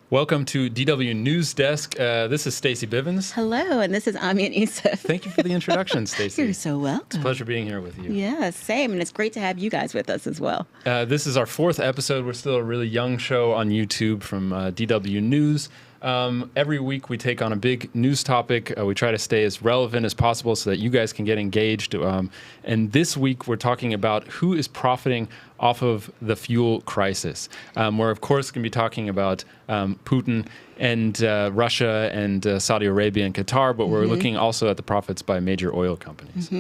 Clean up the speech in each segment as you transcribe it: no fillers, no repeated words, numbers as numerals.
Welcome to DW News Desk. This is Stacey Bivens. Hello, and this is Ami Isuf. Thank you for the introduction, Stacey. You're so welcome. It's a pleasure being here with you. Yeah, same. And it's great to have you guys with us as well. This is our fourth episode. We're still a really young show on YouTube from DW News. Every week we take on a big news topic. We try to stay as relevant as possible so that you guys can get engaged. And this week we're talking about who is profiting off of the fuel crisis. We're, of course, going to be talking about Putin and Russia and Saudi Arabia and Qatar, but we're looking also at the profits by major oil companies.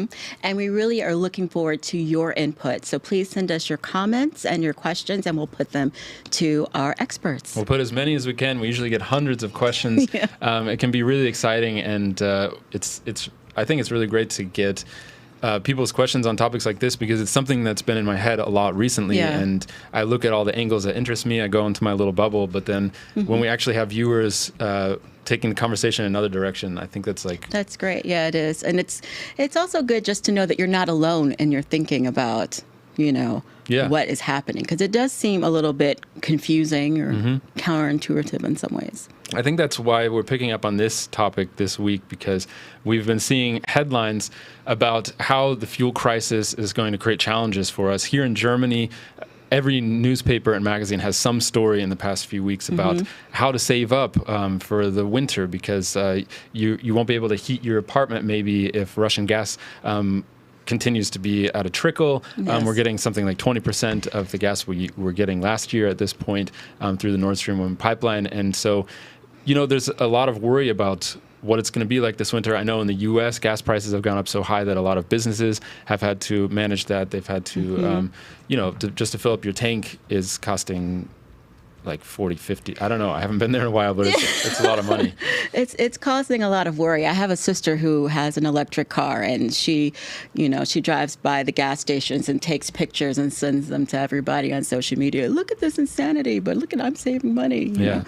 And we really are looking forward to your input. So please send us your comments and your questions, and we'll put them to our experts. We'll put as many as we can. We usually get hundreds of questions. It can be really exciting, and I think it's really great to get people's questions on topics like this, because it's something that's been in my head a lot recently, and I look at all the angles that interest me. I go into my little bubble, but then when we actually have viewers taking the conversation in another direction, I think that's great. Yeah, it is. And it's also good just to know that you're not alone in your thinking about, what is happening, because it does seem a little bit confusing or counterintuitive in some ways. I think that's why we're picking up on this topic this week, because we've been seeing headlines about how the fuel crisis is going to create challenges for us. Here in Germany, every newspaper and magazine has some story in the past few weeks about how to save up for the winter, because you won't be able to heat your apartment maybe if Russian gas continues to be at a trickle. We're getting something like 20% of the gas we were getting last year at this point through the Nord Stream 1 pipeline. And so, there's a lot of worry about what it's going to be like this winter. I know in the U.S., gas prices have gone up so high that a lot of businesses have had to manage that. They've had to, just to fill up your tank is costing like 40, 50. I don't know. I haven't been there in a while, but it's a lot of money. It's causing a lot of worry. I have a sister who has an electric car, and she drives by the gas stations and takes pictures and sends them to everybody on social media. Look at this insanity, but look at, I'm saving money. You know?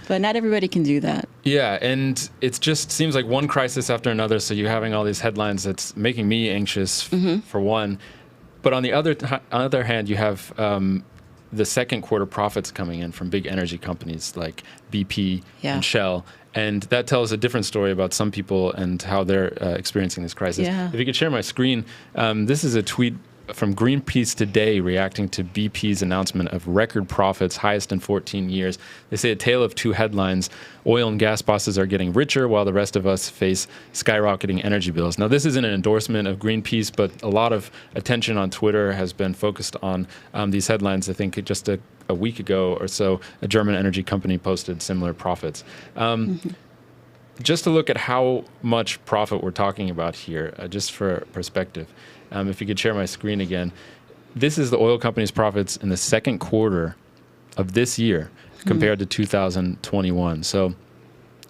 But not everybody can do that. Yeah, and it just seems like one crisis after another. So you're having all these headlines that's making me anxious for one. But on the other hand, you have the second quarter profits coming in from big energy companies like BP and Shell. And that tells a different story about some people and how they're experiencing this crisis. If you could share my screen, this is a tweet from Greenpeace today reacting to BP's announcement of record profits, highest in 14 years. They say a tale of two headlines. Oil and gas bosses are getting richer while the rest of us face skyrocketing energy bills. Now, this isn't an endorsement of Greenpeace, but a lot of attention on Twitter has been focused on these headlines. I think just a week ago or so, a German energy company posted similar profits. Just to look at how much profit we're talking about here, just for perspective. If you could share my screen again. This is the oil company's profits in the second quarter of this year compared to 2021. So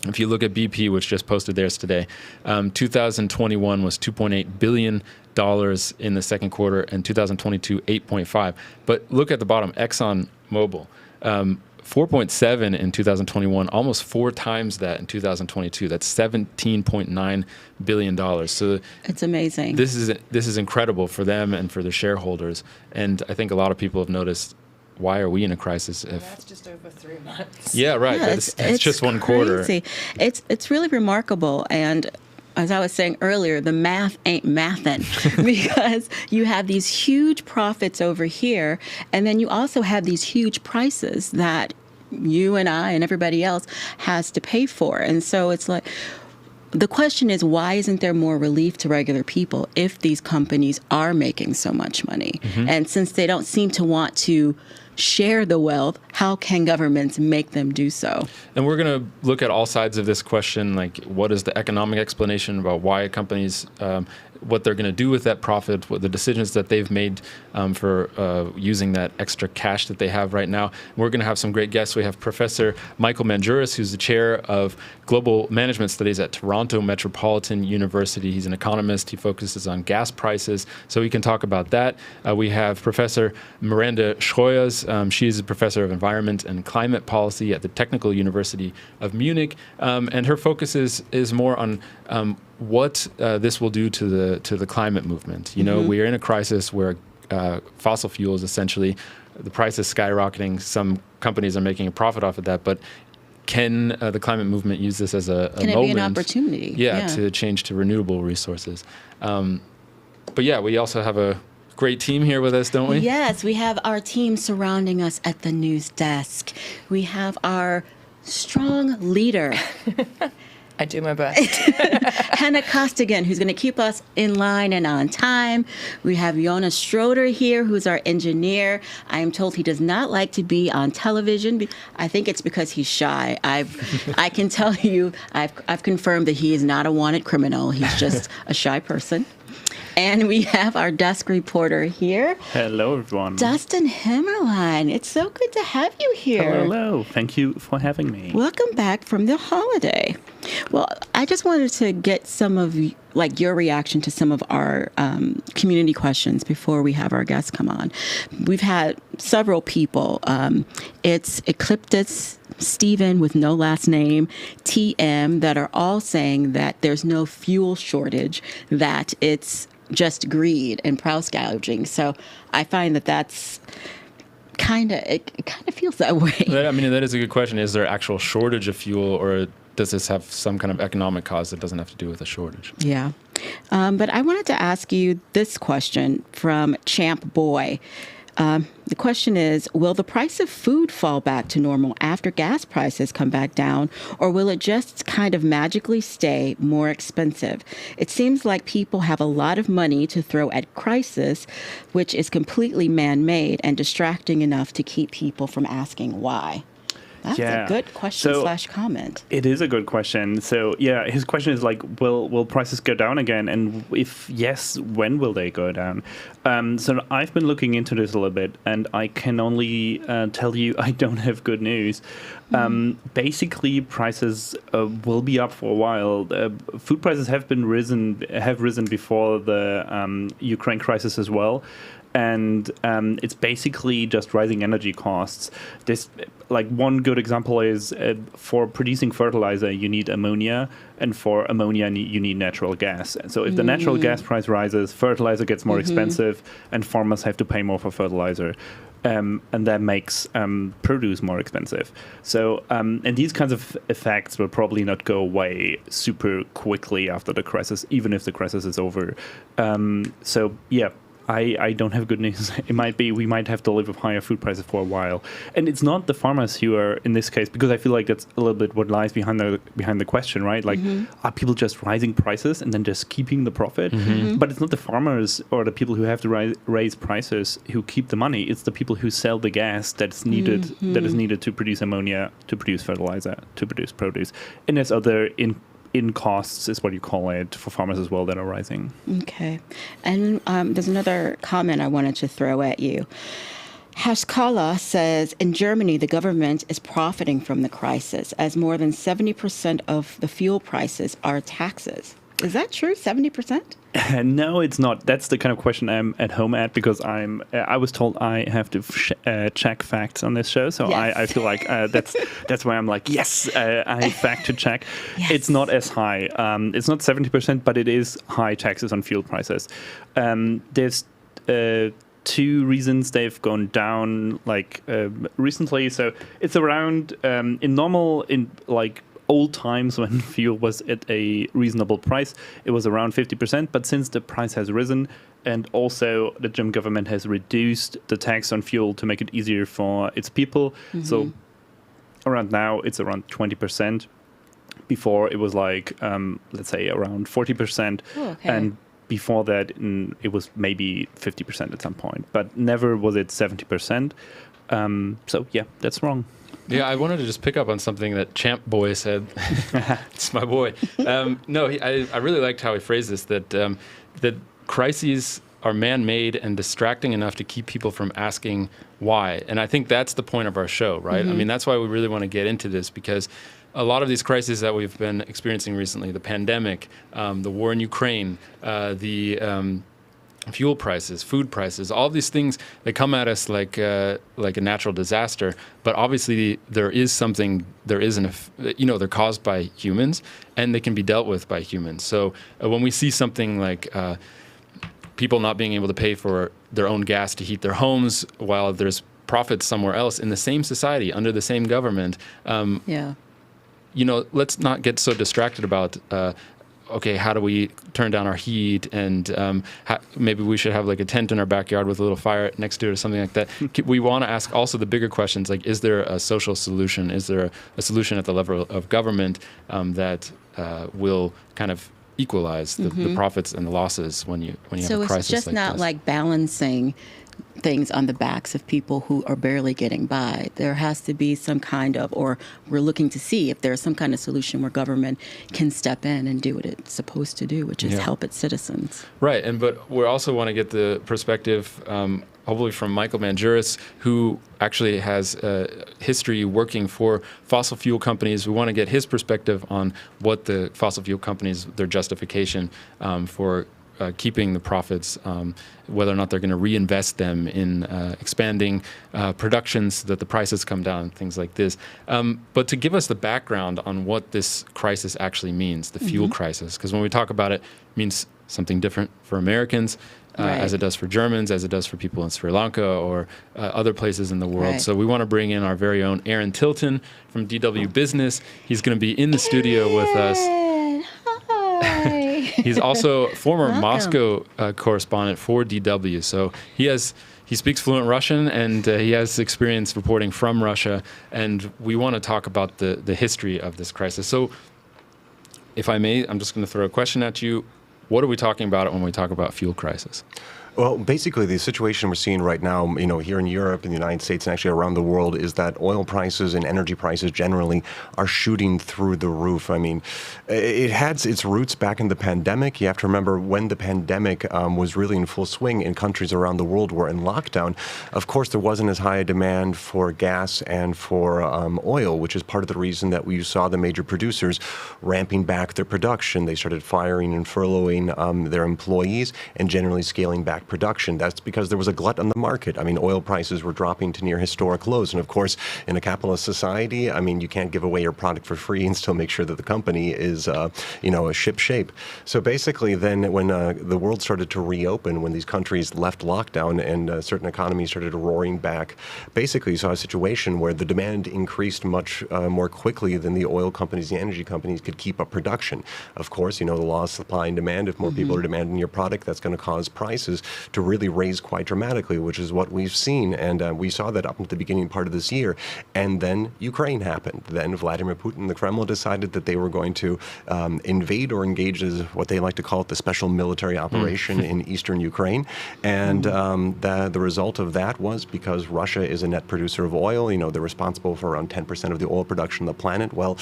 if you look at BP, which just posted theirs today, 2021 was $2.8 billion in the second quarter, and 2022, 8.5. But look at the bottom, ExxonMobil. 4.7 in 2021, almost 4 times that in 2022. That's $17.9 billion. So it's amazing. This is incredible for them and for their shareholders. And I think a lot of people have noticed, why are we in a crisis? That's just over 3 months. Yeah, right. Yeah, it's just one quarter. It's really remarkable. And as I was saying earlier, the math ain't mathin', because you have these huge profits over here, and then you also have these huge prices that you and I and everybody else has to pay for. And so it's like, the question is, why isn't there more relief to regular people if these companies are making so much money? And since they don't seem to want to share the wealth, how can governments make them do so? And we're going to look at all sides of this question, like what is the economic explanation about why companies, what they're going to do with that profit, what the decisions that they've made for using that extra cash that they have right now. We're going to have some great guests. We have Professor Michael Manjuris, who's the chair of global management studies at Toronto Metropolitan University. He's an economist. He focuses on gas prices, so we can talk about that. We have Professor Miranda Schroyers. She's a professor of environment and climate policy at the Technical University of Munich, and her focus is more on what this will do to the climate movement. You know, we are in a crisis where fossil fuels, essentially, the price is skyrocketing. Some companies are making a profit off of that, but can the climate movement use this as a Can it moment? be an opportunity? Yeah, to change to renewable resources. But yeah, we also have a great team here with us, don't we? Yes, we have our team surrounding us at the news desk. We have our strong leader, I do my best. Hannah Costigan, who's going to keep us in line and on time. We have Jonas Schroeder here, who's our engineer. I am told he does not like to be on television. I think it's because he's shy. I can tell you, I've confirmed that he is not a wanted criminal. He's just a shy person. And we have our desk reporter here, Hello, everyone. Dustin Himmerlein. It's so good to have you here. Hello. Thank you for having me. Welcome back from the holiday. Well, I just wanted to get some of your reaction to some of our community questions before we have our guests come on. We've had several people. It's Ecliptus, Stephen with no last name, TM, that are all saying that there's no fuel shortage, that it's just greed and price gouging. So I find that that's it kind of feels that way. That is a good question. Is there actual shortage of fuel, or does this have some kind of economic cause that doesn't have to do with a shortage? Yeah. But I wanted to ask you this question from Champ Boy. The question is, will the price of food fall back to normal after gas prices come back down, or will it just kind of magically stay more expensive? It seems like people have a lot of money to throw at crisis, which is completely man-made and distracting enough to keep people from asking why. That's a good question / comment. It is a good question. So yeah, his question is like, will prices go down again? And if yes, when will they go down? So I've been looking into this a little bit, and I can only tell you I don't have good news. Basically, prices will be up for a while. Food prices have risen before the Ukraine crisis as well. And it's basically just rising energy costs. This, like, one good example is for producing fertilizer, you need ammonia, and for ammonia, you need natural gas. So if the natural gas price rises, fertilizer gets more expensive, and farmers have to pay more for fertilizer. And that makes produce more expensive. So, and these kinds of effects will probably not go away super quickly after the crisis, even if the crisis is over. So, yeah. I don't have good news. It might be we might have to live with higher food prices for a while, and it's not the farmers who are in this case, because I feel like that's a little bit what lies behind the question, right? Like, are people just rising prices and then just keeping the profit? But it's not the farmers or the people who have to raise prices who keep the money. It's the people who sell the gas that's needed that is needed to produce ammonia, to produce fertilizer, to produce produce, and there's other in costs is what you call it for farmers as well that are rising. Okay. And there's another comment I wanted to throw at you. Hashkala says, in Germany, the government is profiting from the crisis as more than 70% of the fuel prices are taxes. Is that true? 70%? No, it's not. That's the kind of question I'm at home at, because I was told I have to check facts on this show. So yes. I feel like that's why I'm like, yes, I fact to check. Yes. It's not as high. It's not 70%, but it is high taxes on fuel prices. There's two reasons they've gone down recently. So it's around in old times when fuel was at a reasonable price, it was around 50%. But since the price has risen, and also the German government has reduced the tax on fuel to make it easier for its people, so around now it's around 20%. Before it was let's say around 40%. Oh, okay. And before that, it was maybe 50% at some point, but never was it 70%. So yeah, that's wrong. Yeah, I wanted to just pick up on something that Champ Boy said. It's my boy. I really liked how he phrased this, that crises are man-made and distracting enough to keep people from asking why. And I think that's the point of our show, right? I mean, that's why we really want to get into this, because a lot of these crises that we've been experiencing recently, the pandemic, the war in Ukraine, the fuel prices, food prices, all these things, they come at us like a natural disaster. But obviously they're caused by humans, and they can be dealt with by humans. So when we see something like people not being able to pay for their own gas to heat their homes while there's profits somewhere else in the same society, under the same government, let's not get so distracted about, okay, how do we turn down our heat? And maybe we should have like a tent in our backyard with a little fire next to it or something like that. We want to ask also the bigger questions, like, is there a social solution? Is there a solution at the level of government that will kind of equalize the profits and the losses when you have a crisis like this? So it's just not like balancing things on the backs of people who are barely getting by. There has to be some kind of, or we're looking to see if there's some kind of solution where government can step in and do what it's supposed to do, which is help its citizens. Right, but we also want to get the perspective, hopefully from Michael Manjuris, who actually has a history working for fossil fuel companies. We want to get his perspective on what the fossil fuel companies, their justification for keeping the profits, whether or not they're going to reinvest them in expanding production so that the prices come down, things like this. But to give us the background on what this crisis actually means, the fuel crisis, because when we talk about it, it means something different for Americans, as it does for Germans, as it does for people in Sri Lanka or other places in the world. Right. So we want to bring in our very own Aaron Tilton from DW Business. He's going to be in the studio with us. He's also a former Moscow correspondent for DW. So he speaks fluent Russian, and he has experience reporting from Russia. And we want to talk about the history of this crisis. So if I may, I'm just going to throw a question at you. What are we talking about when we talk about fuel crisis? Well, basically, the situation we're seeing right now, here in Europe, in the United States, and actually around the world, is that oil prices and energy prices generally are shooting through the roof. I mean, it had its roots back in the pandemic. You have to remember when the pandemic was really in full swing and countries around the world were in lockdown. Of course, there wasn't as high a demand for gas and for oil, which is part of the reason that we saw the major producers ramping back their production. They started firing and furloughing their employees and generally scaling back production. That's because there was a glut on the market. I mean, oil prices were dropping to near historic lows. And of course, in a capitalist society, I mean, you can't give away your product for free and still make sure that the company is, a ship shape. So basically, then when the world started to reopen, when these countries left lockdown and certain economies started roaring back, basically you saw a situation where the demand increased much more quickly than the oil companies, the energy companies could keep up production. Of course, the law of supply and demand. If more people are demanding your product, that's going to cause prices to really raise quite dramatically, which is what we've seen. And we saw that up at the beginning part of this year. And then Ukraine happened. Then Vladimir Putin, the Kremlin, decided that they were going to invade or engage as what they like to call it, the special military operation in eastern Ukraine. And the result of that was, because Russia is a net producer of oil, they're responsible for around 10% of the oil production on the planet. Well,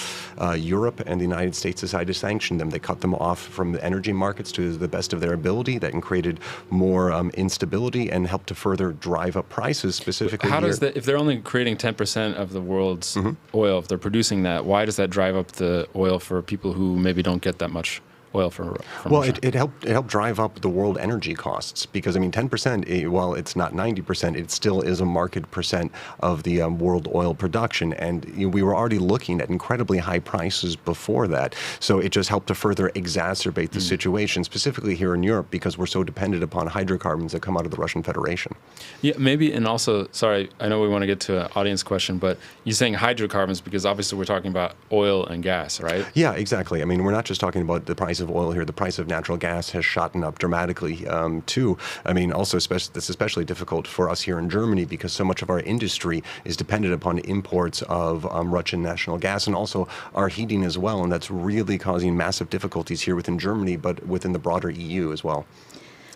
Europe and the United States decided to sanction them. They cut them off from the energy markets to the best of their ability. That created more instability and helped to further drive up prices, specifically. How does that, if they're only creating 10% of the world's oil, if they're producing that, why does that drive up the oil for people who maybe don't get that much oil from Russia? It helped drive up the world energy costs, because 10%, while it's not 90%, it still is a market percent of the world oil production, and we were already looking at incredibly high prices before that. So it just helped to further exacerbate the situation, specifically here in Europe, because we're so dependent upon hydrocarbons that come out of the Russian Federation. Yeah, maybe, and also, sorry, I know we want to get to an audience question, but you're saying hydrocarbons because obviously we're talking about oil and gas, right? Yeah, exactly. We're not just talking about the price of oil here. The price of natural gas has shot up dramatically too. Also, this is especially difficult for us here in Germany, because so much of our industry is dependent upon imports of Russian national gas, and also our heating as well. And that's really causing massive difficulties here within Germany, but within the broader EU as well.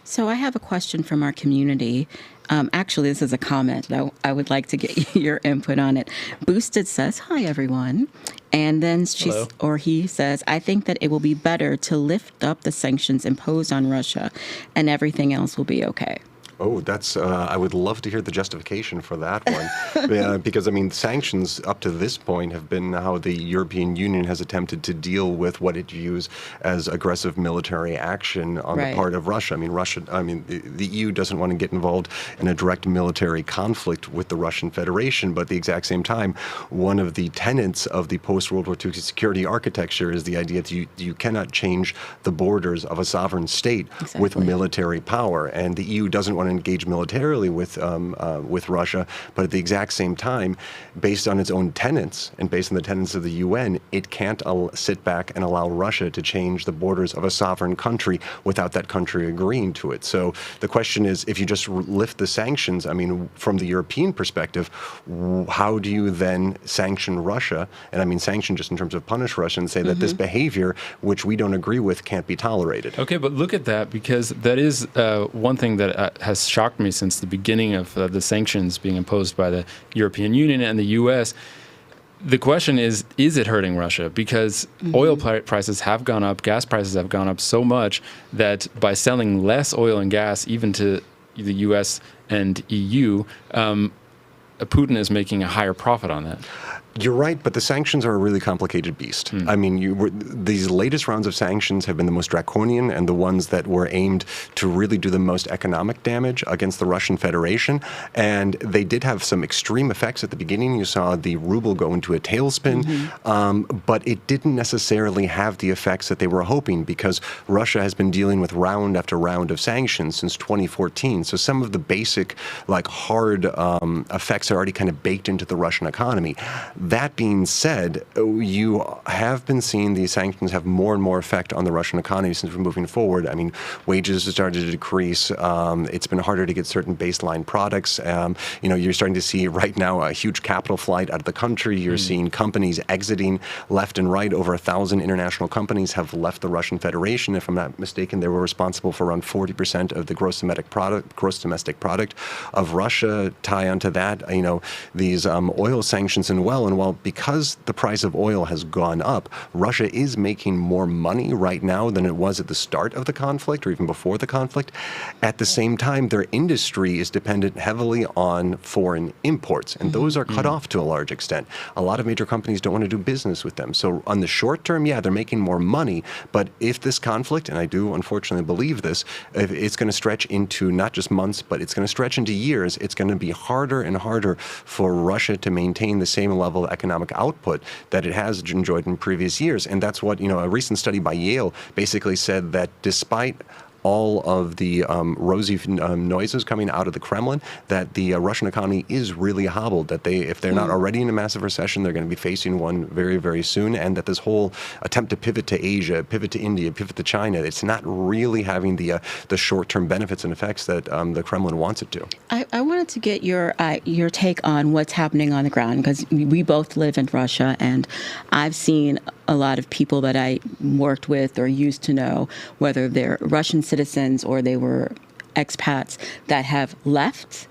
So I have a question from our community. Actually, this is a comment. I would like to get your input on it. Boosted says, "Hi, everyone." And then he says, "I think that it will be better to lift up the sanctions imposed on Russia, and everything else will be okay." Oh, that's, I would love to hear the justification for that one. Because, sanctions up to this point have been how the European Union has attempted to deal with what it views as aggressive military action on the part of Russia. The EU doesn't want to get involved in a direct military conflict with the Russian Federation, but at the exact same time, one of the tenets of the post-World War II security architecture is the idea that you cannot change the borders of a sovereign state with military power, and the EU doesn't want to engage militarily with Russia, but at the exact same time, based on its own tenets and based on the tenets of the UN, it can't sit back and allow Russia to change the borders of a sovereign country without that country agreeing to it. So the question is, if you just lift the sanctions, I mean, from the European perspective, how do you then sanction Russia? And I mean sanction just in terms of punish Russia and say that this behavior, which we don't agree with, can't be tolerated. Okay, but look at that, because that is one thing that has shocked me since the beginning of the sanctions being imposed by the European Union and the U.S. The question is it hurting Russia? Because oil prices have gone up, gas prices have gone up so much that by selling less oil and gas, even to the U.S. and EU, Putin is making a higher profit on that. You're right, but the sanctions are a really complicated beast. I mean, these latest rounds of sanctions have been the most draconian and the ones that were aimed to really do the most economic damage against the Russian Federation. And they did have some extreme effects at the beginning. You saw the ruble go into a tailspin, but it didn't necessarily have the effects that they were hoping, because Russia has been dealing with round after round of sanctions since 2014. So some of the basic, like hard effects are already kind of baked into the Russian economy. That being said, you have been seeing these sanctions have more and more effect on the Russian economy since we're moving forward. I mean, wages have started to decrease. It's been harder to get certain baseline products. You're starting to see right now a huge capital flight out of the country. You're seeing companies exiting left and right. Over 1,000 international companies have left the Russian Federation. If I'm not mistaken, they were responsible for around 40% of the gross domestic product of Russia. Tie onto that, these oil sanctions and while because the price of oil has gone up, Russia is making more money right now than it was at the start of the conflict or even before the conflict. At the same time, their industry is dependent heavily on foreign imports, and those are cut off to a large extent. A lot of major companies don't want to do business with them. So on the short term, yeah, they're making more money, but if this conflict, and I do unfortunately believe this, if it's going to stretch into not just months, but it's going to stretch into years, it's going to be harder and harder for Russia to maintain the same level of economic output that it has enjoyed in previous years. And that's what, a recent study by Yale basically said, that despite all of the rosy noises coming out of the Kremlin, that the Russian economy is really hobbled, that if they're not already in a massive recession, they're going to be facing one very, very soon, and that this whole attempt to pivot to Asia, pivot to India, pivot to China, it's not really having the short-term benefits and effects that the Kremlin wants it to. I wanted to get your take on what's happening on the ground, because we both live in Russia, and I've seen a lot of people that I worked with or used to know, whether they're Russian citizens or they were expats, that have left.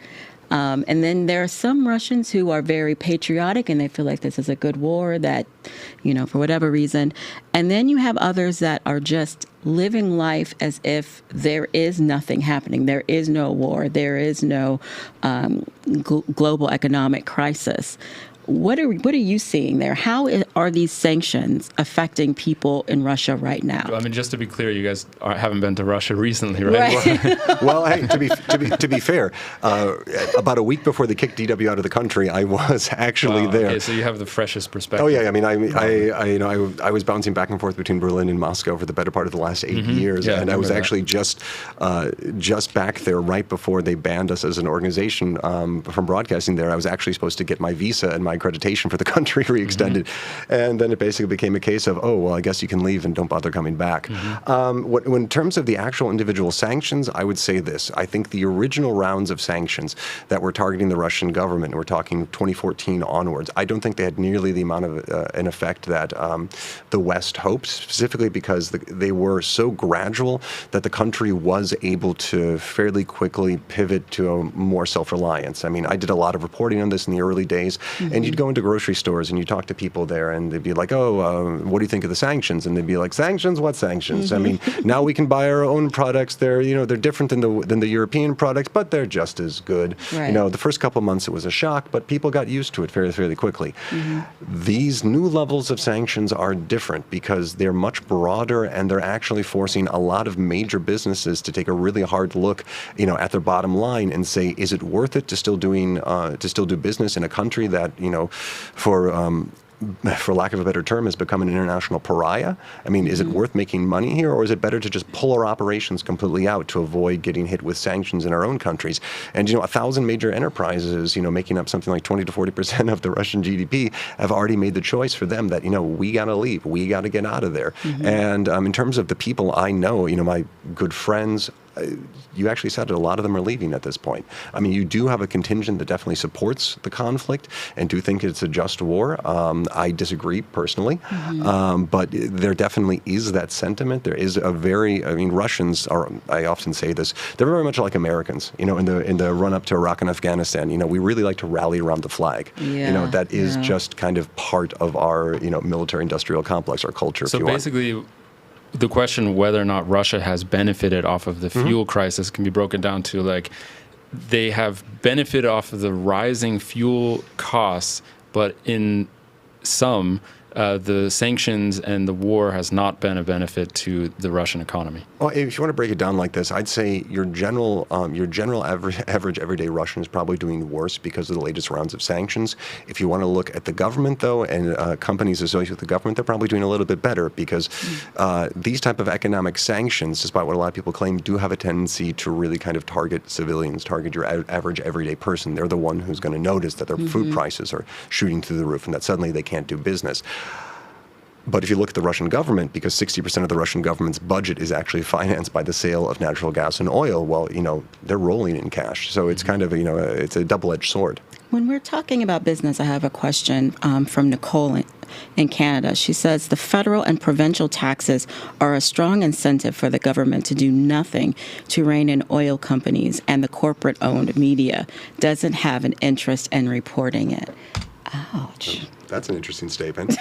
And then there are some Russians who are very patriotic and they feel like this is a good war, that, for whatever reason. And then you have others that are just living life as if there is nothing happening. There is no war. There is no global economic crisis. What are you seeing there? How are these sanctions affecting people in Russia right now? I mean, just to be clear, you guys haven't been to Russia recently, right? Well, hey, to be fair, about a week before they kicked DW out of the country, I was actually there. Okay, so you have the freshest perspective. Oh yeah, I mean, I was bouncing back and forth between Berlin and Moscow for the better part of the last 8 years, and I was actually just back there right before they banned us as an organization from broadcasting there. I was actually supposed to get my visa and my accreditation for the country re-extended, and then it basically became a case of, oh well, I guess you can leave and don't bother coming back. In terms of the actual individual sanctions, I would say this: I think the original rounds of sanctions that were targeting the Russian government, and we're talking 2014 onwards, I don't think they had nearly the amount of an effect that the West hoped, specifically because they were so gradual that the country was able to fairly quickly pivot to a more self-reliance. I mean, I did a lot of reporting on this in the early days, and you'd go into grocery stores and you talk to people there and they'd be like, what do you think of the sanctions? And they'd be like, sanctions? What sanctions? I mean, now we can buy our own products. They're different than the European products, but they're just as good. Right. The first couple of months it was a shock, but people got used to it fairly quickly. These new levels of sanctions are different because they're much broader, and they're actually forcing a lot of major businesses to take a really hard look, at their bottom line and say, is it worth it to still do business in a country that, for for lack of a better term, has become an international pariah? I mean, is it worth making money here, or is it better to just pull our operations completely out to avoid getting hit with sanctions in our own countries? And, 1,000 major enterprises, making up something like 20 to 40% of the Russian GDP, have already made the choice for them that, we got to leave. We got to get out of there. And in terms of the people I know, my good friends, you actually said it, a lot of them are leaving at this point. I mean, you do have a contingent that definitely supports the conflict and do think it's a just war. I disagree personally, but there definitely is that sentiment. There is Russians are, I often say this, they're very much like Americans, in the run up to Iraq and Afghanistan. We really like to rally around the flag. That is just kind of part of our, military industrial complex, our culture. So basically, the question whether or not Russia has benefited off of the fuel crisis can be broken down to they have benefited off of the rising fuel costs, but in some, the sanctions and the war has not been a benefit to the Russian economy. Well, if you want to break it down like this, I'd say your general average everyday Russian is probably doing worse because of the latest rounds of sanctions. If you want to look at the government, though, and companies associated with the government, they're probably doing a little bit better because these type of economic sanctions, despite what a lot of people claim, do have a tendency to really kind of target civilians, target your average everyday person. They're the one who's going to notice that their food prices are shooting through the roof and that suddenly they can't do business. But if you look at the Russian government, because 60% of the Russian government's budget is actually financed by the sale of natural gas and oil, well, they're rolling in cash. So it's kind of, it's a double-edged sword. When we're talking about business, I have a question from Nicole in Canada. She says the federal and provincial taxes are a strong incentive for the government to do nothing to rein in oil companies, and the corporate-owned media doesn't have an interest in reporting it. Ouch. That's an interesting statement.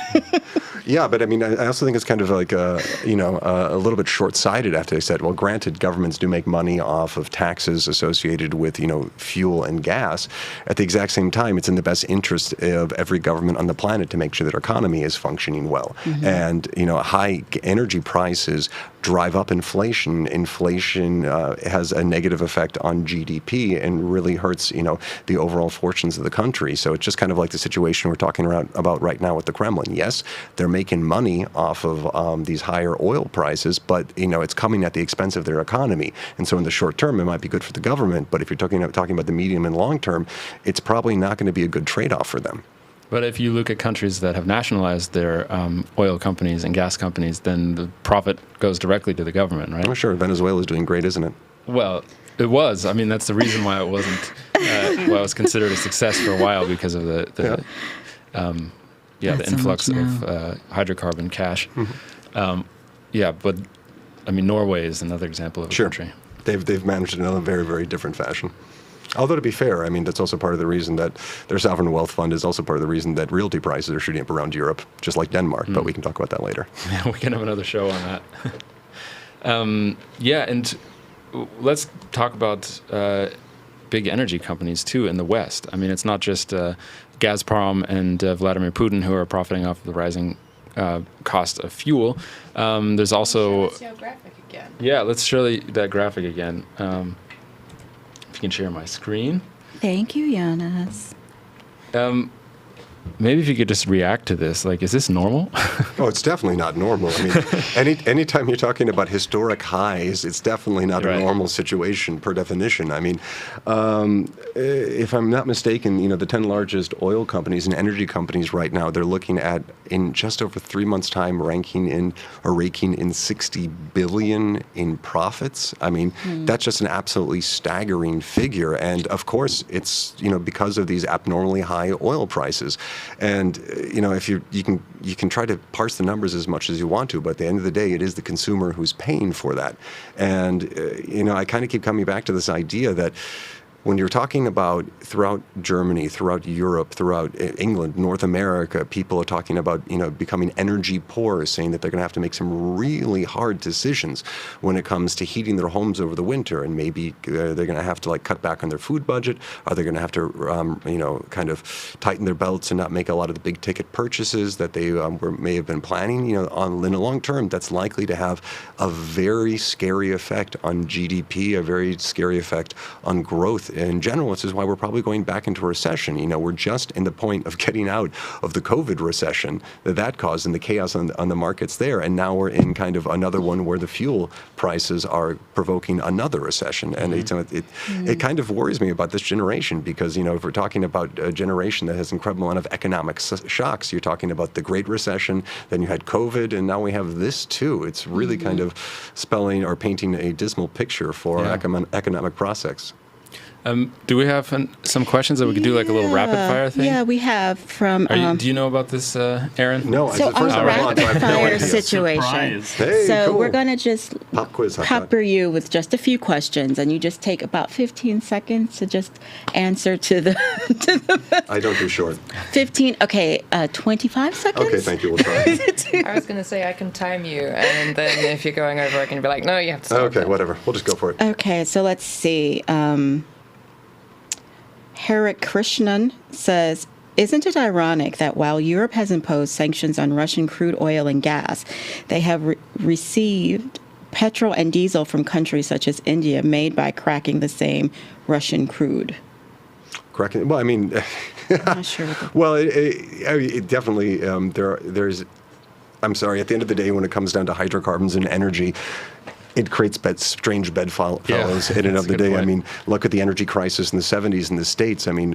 Yeah, but I mean, I also think it's kind of like, a little bit short-sighted after they said, well, granted, governments do make money off of taxes associated with, fuel and gas. At the exact same time, it's in the best interest of every government on the planet to make sure that our economy is functioning well. And, high energy prices drive up inflation. Inflation has a negative effect on GDP and really hurts, the overall fortunes of the country. So it's just kind of like the situation we're talking about right now with the Kremlin. Yes, they're making money off of these higher oil prices, but it's coming at the expense of their economy. And so in the short term, it might be good for the government, but if you're talking about the medium and long term, it's probably not going to be a good trade-off for them. But if you look at countries that have nationalized their oil companies and gas companies, then the profit goes directly to the government, right? Oh, sure. Venezuela is doing great, isn't it? Well, it was. I mean, that's the reason why it wasn't. Why it was considered a success for a while, because of the influx of hydrocarbon cash. But I mean, Norway is another example of a country. They've managed it in a very, very different fashion. Although, to be fair, I mean, that's also part of the reason that their sovereign wealth fund is also part of the reason that realty prices are shooting up around Europe, just like Denmark. But we can talk about that later. Yeah, we can have another show on that. And let's talk about big energy companies, too, in the West. I mean, it's not just Gazprom and Vladimir Putin who are profiting off of the rising cost of fuel. There's also... Let's show graphic again. Yeah, let's show that graphic again. If you can share my screen. Thank you, Jonas. Maybe if you could just react to this, is this normal? Oh, it's definitely not normal. I mean, anytime you're talking about historic highs, it's definitely not a normal situation per definition. I mean, if I'm not mistaken, the 10 largest oil companies and energy companies right now, they're looking at, in just over 3 months' time, raking in $60 billion in profits. I mean, that's just an absolutely staggering figure. And of course, it's, because of these abnormally high oil prices. And if you can try to parse the numbers as much as you want to, but at the end of the day, it is the consumer who's paying for that. And I kind of keep coming back to this idea that when you're talking about throughout Germany, throughout Europe, throughout England, North America, people are talking about, becoming energy poor, saying that they're going to have to make some really hard decisions when it comes to heating their homes over the winter. And maybe they're going to have to cut back on their food budget. Are they going to have to, kind of tighten their belts and not make a lot of the big ticket purchases that they may have been planning? In the long term, that's likely to have a very scary effect on GDP, a very scary effect on growth in general, this is why we're probably going back into a recession. We're just in the point of getting out of the COVID recession that caused and the chaos on the markets there. And now we're in kind of another one where the fuel prices are provoking another recession. And it kind of worries me about this generation because, if we're talking about a generation that has an incredible amount of economic shocks, you're talking about the Great Recession, then you had COVID, and now we have this too. It's really kind of spelling or painting a dismal picture for economic prospects. Do we have some questions that we could do like a little rapid fire thing? Yeah, we have from. Do you know about this, Aaron? No, So it's the first our time I'm on, so I rapid have no fire idea. situation. Surprise. Hey, So cool. we're going to just Pop quiz. how's pepper you with just a few questions, and you just take about 15 seconds to just answer to the that? I don't do short. 15. Okay, 25 seconds. Okay, thank you. We'll try. I was going to say I can time you, and then if you're going over, I can be like, no, you have to stop. Okay, whatever. We'll just go for it. Okay, so let's see. Harik Krishnan says, isn't it ironic that while Europe has imposed sanctions on Russian crude oil and gas, they have received petrol and diesel from countries such as India made by cracking the same Russian crude? Cracking. Well, I mean, I'm not sure. well, it definitely there's. I'm sorry. At the end of the day, when it comes down to hydrocarbons and energy, it creates strange bedfellows in and of the day. I mean, look at the energy crisis in the 70s in the States. I mean,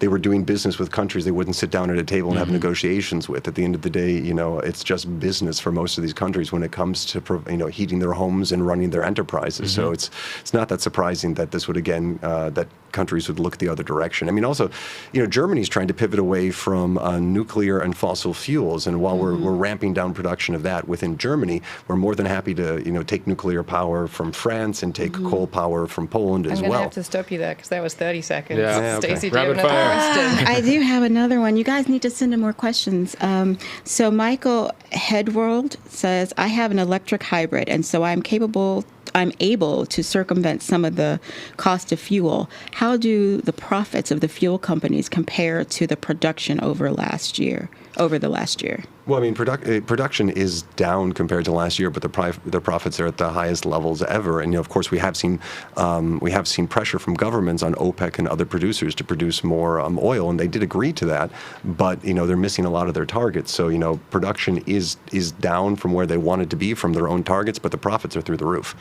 they were doing business with countries they wouldn't sit down at a table and have negotiations with. At the end of the day, it's just business for most of these countries when it comes to, heating their homes and running their enterprises. So it's not that surprising that this would, again, that countries would look the other direction. I mean, also, Germany's trying to pivot away from nuclear and fossil fuels. And while we're ramping down production of that within Germany, we're more than happy to, take nuclear power from France and take coal power from Poland as I'm going to well. have to stop you there because that was 30 seconds. Yeah, okay. Stacey, do you have Rapid another fire. question? I do have another one. You guys need to send in more questions. So Michael Headworld says, I have an electric hybrid, and so I'm able to circumvent some of the cost of fuel. How do the profits of the fuel companies compare to the production over the last year? Well, I mean, production is down compared to last year, but the profits are at the highest levels ever. And of course, we have seen pressure from governments on OPEC and other producers to produce more oil, and they did agree to that. But they're missing a lot of their targets. So production is down from where they wanted to be from their own targets, but the profits are through the roof.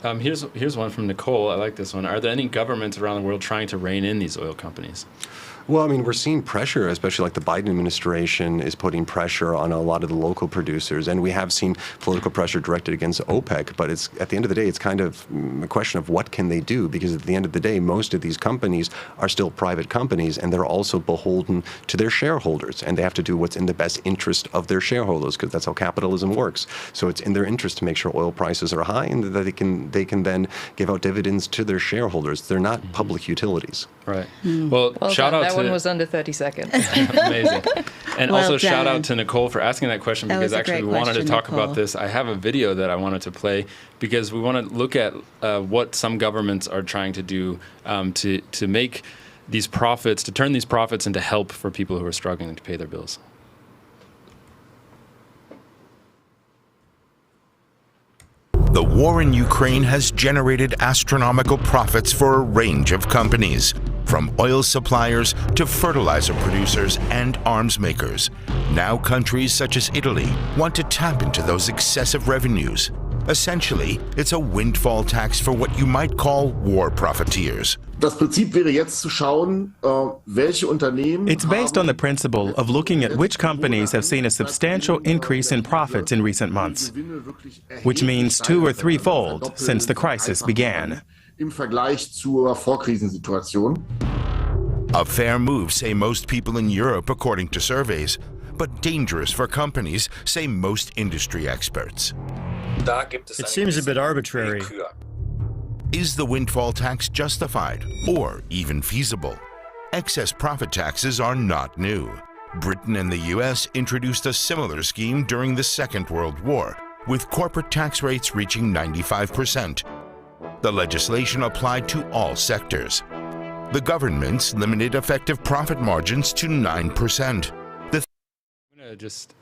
Here's one from Nicole. I like this one. Are there any governments around the world trying to rein in these oil companies? Well, I mean, we're seeing pressure, especially like the Biden administration is putting pressure on a lot of the local producers. And we have seen political pressure directed against OPEC. But it's at the end of the day, it's kind of a question of what can they do? Because at the end of the day, most of these companies are still private companies, and they're also beholden to their shareholders. And they have to do what's in the best interest of their shareholders, because that's how capitalism works. So it's in their interest to make sure oil prices are high and that they can then give out dividends to their shareholders. They're not public utilities. Right. Well, shout out that to one was under 30 seconds. amazing. And Well also shout done. out to Nicole for asking that question, That because was a actually great we wanted to question, talk Nicole. about this. I have a video that I wanted to play because we want to look at what some governments are trying to do to make these profits, to turn these profits into help for people who are struggling to pay their bills. The war in Ukraine has generated astronomical profits for a range of companies, from oil suppliers to fertilizer producers and arms makers. Now countries such as Italy want to tap into those excessive revenues. Essentially, it's a windfall tax for what you might call war profiteers. Das Prinzip wäre jetzt zu schauen, welche Unternehmen. It's based on the principle of looking at which companies have seen a substantial increase in profits in recent months, which means 2- or 3-fold since the crisis began. Im Vergleich zur Vorkrisensituation. A fair move, say most people in Europe, according to surveys, but dangerous for companies, say most industry experts. It seems a bit arbitrary. Is the windfall tax justified or even feasible? Excess profit taxes are not new. Britain and the US introduced a similar scheme during the Second World War, with corporate tax rates reaching 95%. The legislation applied to all sectors. The governments limited effective profit margins to 9%. I'm going to just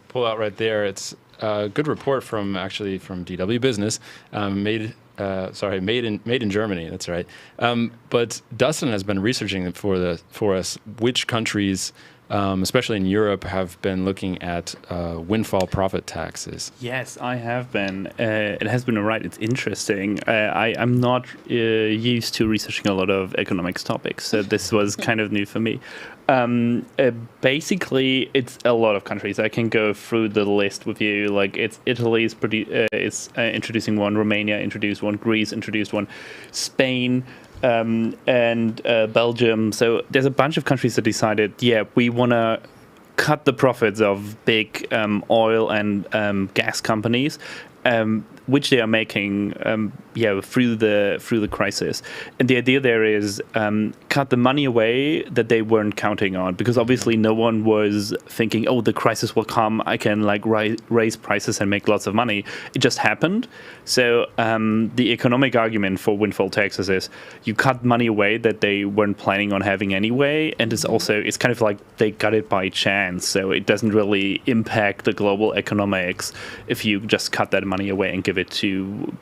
pull out right there. It's a good report from DW Business made made in Germany. That's right. But Dustin has been researching for us which countries, especially in Europe, have been looking at windfall profit taxes. Yes, I have been. It has been right. It's interesting. I'm not used to researching a lot of economics topics, so this was kind of new for me. Basically, it's a lot of countries. I can go through the list with you. Like, Italy is introducing one, Romania introduced one, Greece introduced one, Spain, and Belgium. So there's a bunch of countries that decided, we want to cut the profits of big oil and gas companies, which they are making through the crisis. And the idea there is cut the money away that they weren't counting on, because obviously no one was thinking, oh, the crisis will come, I can raise prices and make lots of money. It just happened. So the economic argument for windfall taxes is you cut money away that they weren't planning on having anyway, and it's kind of like they got it by chance, so it doesn't really impact the global economics if you just cut that money away and give it to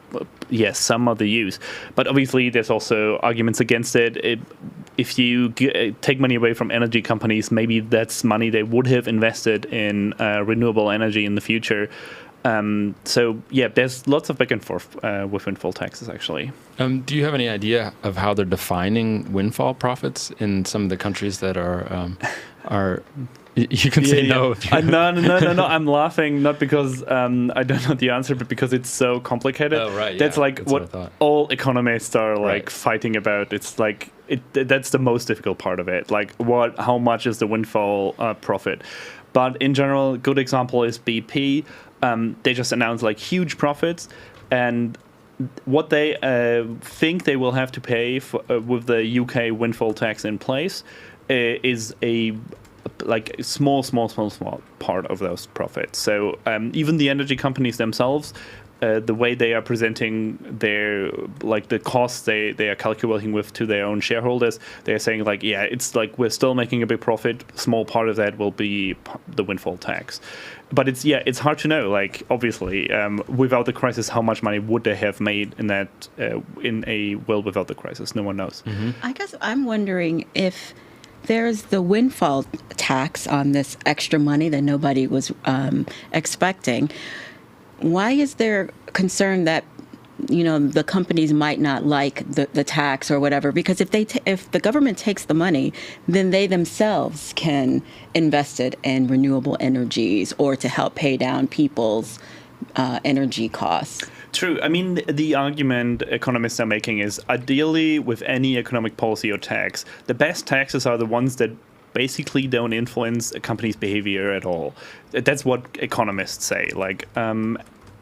some other use. But obviously there's also arguments against it. If you take money away from energy companies, maybe that's money they would have invested in renewable energy in the future. There's lots of back and forth with windfall taxes, actually. Do you have any idea of how they're defining windfall profits in some of the countries that are you can say no. If you No. I'm laughing not because I don't know the answer, but because it's so complicated. Oh, right. That's that's what all economists are fighting about. It's like that's the most difficult part of it. Like, how much is the windfall profit? But in general, a good example is BP. They just announced huge profits, and what they think they will have to pay with the UK windfall tax in place is a small part of those profits. So even the energy companies themselves, the way they are presenting their the costs they are calculating with to their own shareholders, they're saying it's we're still making a big profit. Small part of that will be the windfall tax. But it's hard to know. Obviously, without the crisis, how much money would they have made in that in a world without the crisis? No one knows. Mm-hmm. I guess I'm wondering if there's the windfall tax on this extra money that nobody was expecting. Why is there concern that the companies might not like the tax or whatever? Because if the government takes the money, then they themselves can invest it in renewable energies or to help pay down people's energy costs. True. I mean, the argument economists are making is ideally with any economic policy or tax, the best taxes are the ones that basically don't influence a company's behavior at all. That's what economists say.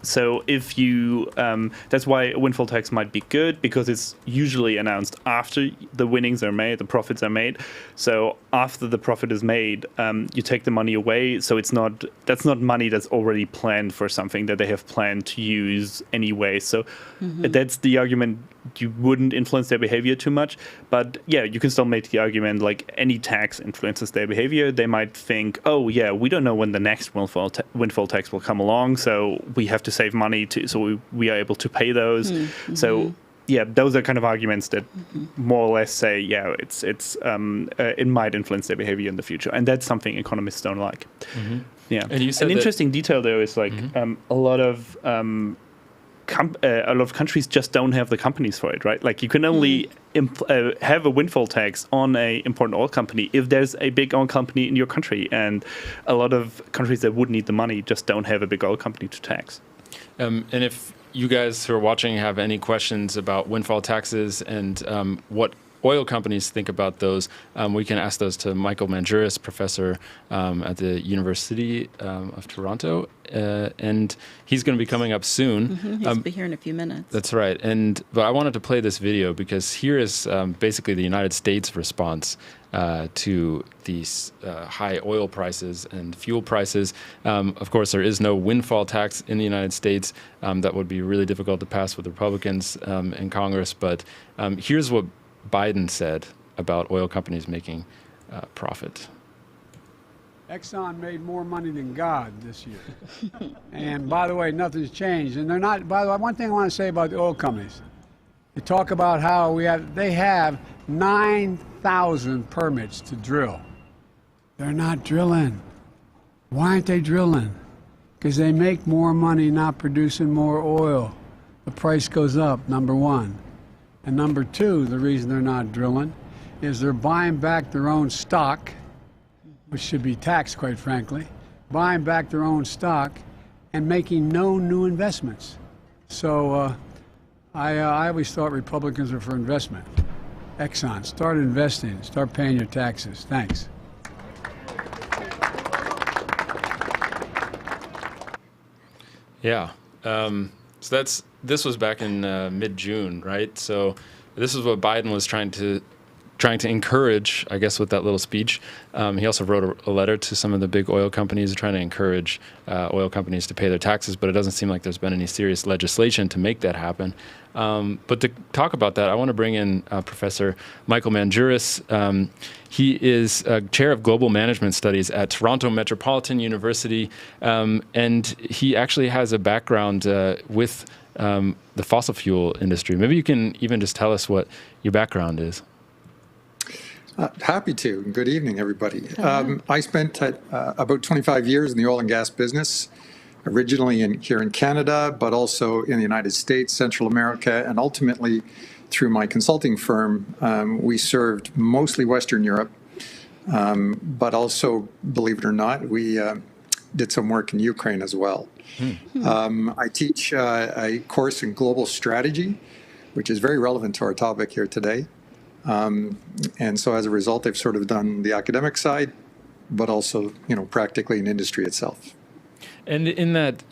So if you, that's why a windfall tax might be good, because it's usually announced after the winnings are made, the profits are made. So after the profit is made, you take the money away. So that's not money that's already planned for something that they have planned to use anyway. So that's the argument. You wouldn't influence their behavior too much. But you can still make the argument any tax influences their behavior. They might think, we don't know when the next windfall tax will come along. So we have to save money so we are able to pay those. Mm-hmm. So those are kind of arguments that more or less say it might influence their behavior in the future, and that's something economists don't like. Mm-hmm. Yeah, and you said an interesting detail though is a lot of countries just don't have the companies for it, right? You can only have a windfall tax on a important oil company if there's a big oil company in your country, and a lot of countries that would need the money just don't have a big oil company to tax. And if you guys who are watching have any questions about windfall taxes and what oil companies think about those, we can ask those to Michael Manjuris, professor at the University of Toronto, and he's going to be coming up soon. Mm-hmm. He'll be here in a few minutes. That's right. But I wanted to play this video because here is basically the United States' response to these high oil prices and fuel prices. Of course, there is no windfall tax in the United States. That would be really difficult to pass with Republicans in Congress. But here's what Biden said about oil companies making profit. Exxon made more money than God this year. And by the way, nothing's changed. And they're not, by the way, one thing I want to say about the oil companies. You talk about how they have 9,000 permits to drill. They're not drilling. Why aren't they drilling? Because they make more money not producing more oil. The price goes up, number one. And number two, the reason they're not drilling is they're buying back their own stock, which should be taxed, quite frankly, buying back their own stock and making no new investments. So I always thought Republicans were for investment. Exxon, start investing, start paying your taxes. Thanks. Yeah. So this was back in mid-June, right? So this is what Biden was trying to encourage, I guess, with that little speech. He also wrote a letter to some of the big oil companies trying to encourage oil companies to pay their taxes, but it doesn't seem like there's been any serious legislation to make that happen. But to talk about that, I want to bring in Professor Michael Mandouris. He is chair of global management studies at Toronto Metropolitan University, and he actually has a background with the fossil fuel industry. Maybe you can even just tell us what your background is. Happy to. Good evening, everybody. I spent about 25 years in the oil and gas business, originally here in Canada, but also in the United States, Central America, and ultimately through my consulting firm, we served mostly Western Europe, but also, believe it or not, we did some work in Ukraine as well. I teach a course in global strategy, which is very relevant to our topic here today. And so as a result, I've sort of done the academic side, but also, practically in industry itself. And in that,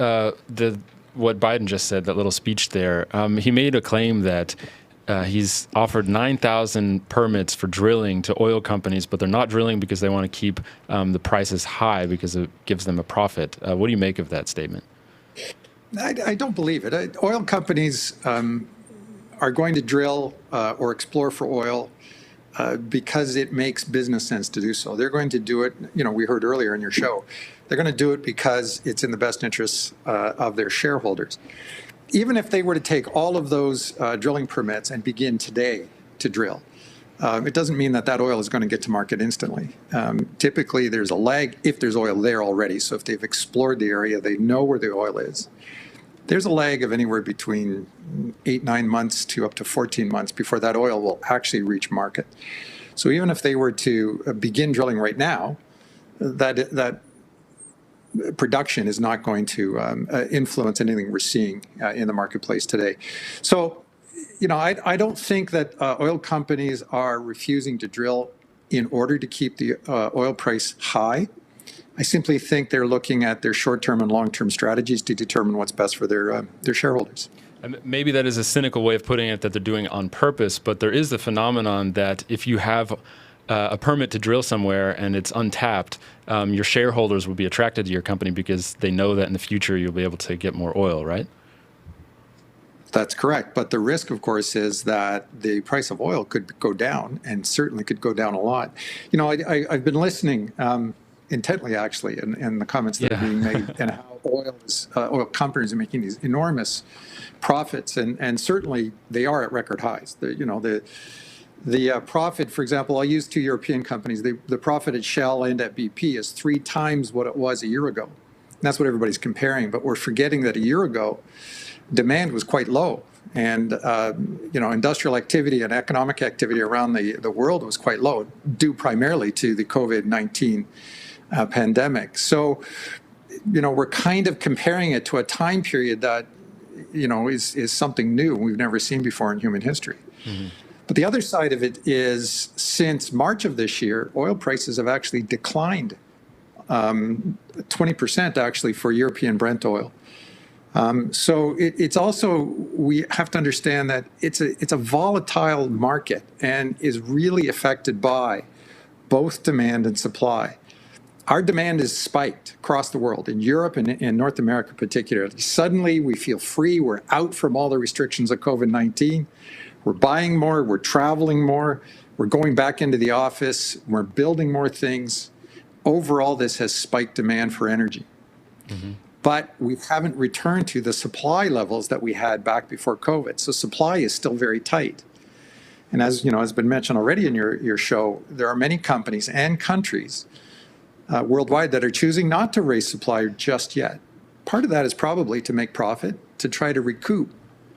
what Biden just said, that little speech there, he made a claim that he's offered 9,000 permits for drilling to oil companies, but they're not drilling because they want to keep the prices high because it gives them a profit. What do you make of that statement? I don't believe it. Oil companies are going to drill or explore for oil because it makes business sense to do so. They're going to do it, we heard earlier in your show, they're going to do it because it's in the best interests of their shareholders. Even if they were to take all of those drilling permits and begin today to drill, it doesn't mean that oil is going to get to market instantly. Typically, there's a lag if there's oil there already. So if they've explored the area, they know where the oil is. There's a lag of anywhere between 8-9 months to up to 14 months before that oil will actually reach market. So even if they were to begin drilling right now, that production is not going to influence anything we're seeing in the marketplace today. So, I don't think that oil companies are refusing to drill in order to keep the oil price high. I simply think they're looking at their short-term and long-term strategies to determine what's best for their shareholders. Maybe that is a cynical way of putting it, that they're doing it on purpose, but there is the phenomenon that if you have a permit to drill somewhere and it's untapped, your shareholders will be attracted to your company because they know that in the future you'll be able to get more oil, right? That's correct. But the risk, of course, is that the price of oil could go down, and certainly could go down a lot. I've been listening intently, actually, in the comments that are being made, and how oil companies are making these enormous profits, and certainly they are at record highs. The profit, for example, I'll use two European companies. The profit at Shell and at BP is 3 times what it was a year ago. And that's what everybody's comparing, but we're forgetting that a year ago, demand was quite low. And, industrial activity and economic activity around the world was quite low, due primarily to the COVID-19 pandemic. So, we're kind of comparing it to a time period that, is something new we've never seen before in human history. Mm-hmm. But the other side of it is, since March of this year, oil prices have actually declined 20% actually for European Brent oil. So it's also, we have to understand that it's a volatile market and is really affected by both demand and supply. Our demand is spiked across the world, in Europe and in North America particularly. Suddenly we feel free, we're out from all the restrictions of COVID-19. We're buying more, we're traveling more, we're going back into the office, we're building more things. overall this has spiked demand for energy. But we haven't returned to the supply levels that we had back before COVID. So supply is still very tight. And as you know, has been mentioned already in your show, there are many companies and countries worldwide that are choosing not to raise supply just yet. Part of that is probably to make profit, to try to recoup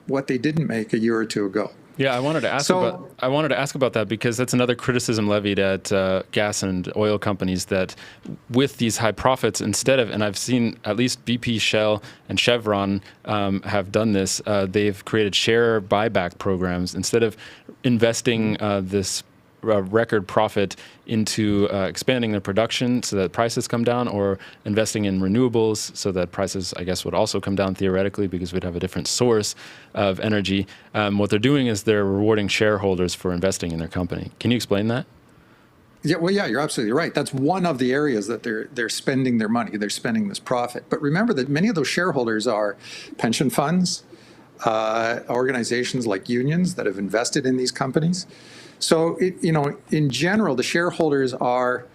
what they didn't make a year or two ago. Yeah, I wanted to ask about that because that's another criticism levied at gas and oil companies, that with these high profits, instead of, and I've seen at least BP, Shell, and Chevron have done this, they've created share buyback programs instead of investing this record profit into expanding their production so that prices come down, or investing in renewables so that prices, I guess, would also come down theoretically because we'd have a different source of energy. What they're doing is they're rewarding shareholders for investing in their company. Can you explain that? Yeah, well, yeah, you're absolutely right. That's one of the areas that they're spending their money. They're spending this profit. But remember that many of those shareholders are pension funds, organizations like unions that have invested in these companies. So, in general, the shareholders are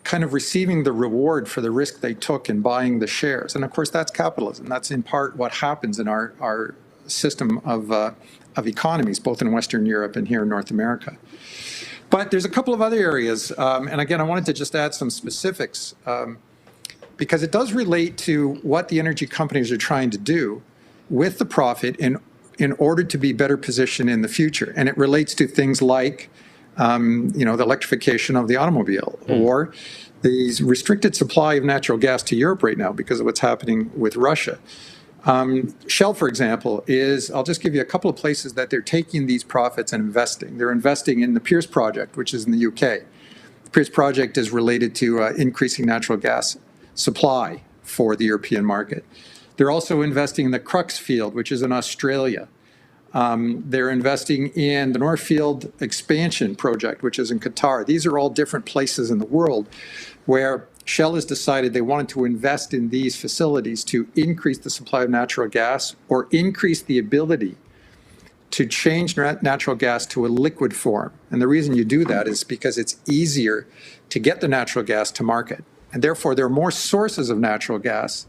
kind of receiving the reward for the risk they took in buying the shares. And of course, that's capitalism. That's in part what happens in our system of economies, both in Western Europe and here in North America. But there's a couple of other areas. And again, I wanted to just add some specifics because it does relate to what the energy companies are trying to do with the profit in order to be better positioned in the future. And it relates to things like, the electrification of the automobile or the restricted supply of natural gas to Europe right now because of what's happening with Russia. Shell, for example, I'll just give you a couple of places that they're taking these profits and investing. They're investing in the Pierce Project, which is in the UK. The Pierce Project is related to increasing natural gas supply for the European market. They're also investing in the Crux field, which is in Australia. They're investing in the Northfield expansion project, which is in Qatar. These are all different places in the world where Shell has decided they wanted to invest in these facilities to increase the supply of natural gas or increase the ability to change natural gas to a liquid form. And the reason you do that is because it's easier to get the natural gas to market. And therefore, there are more sources of natural gas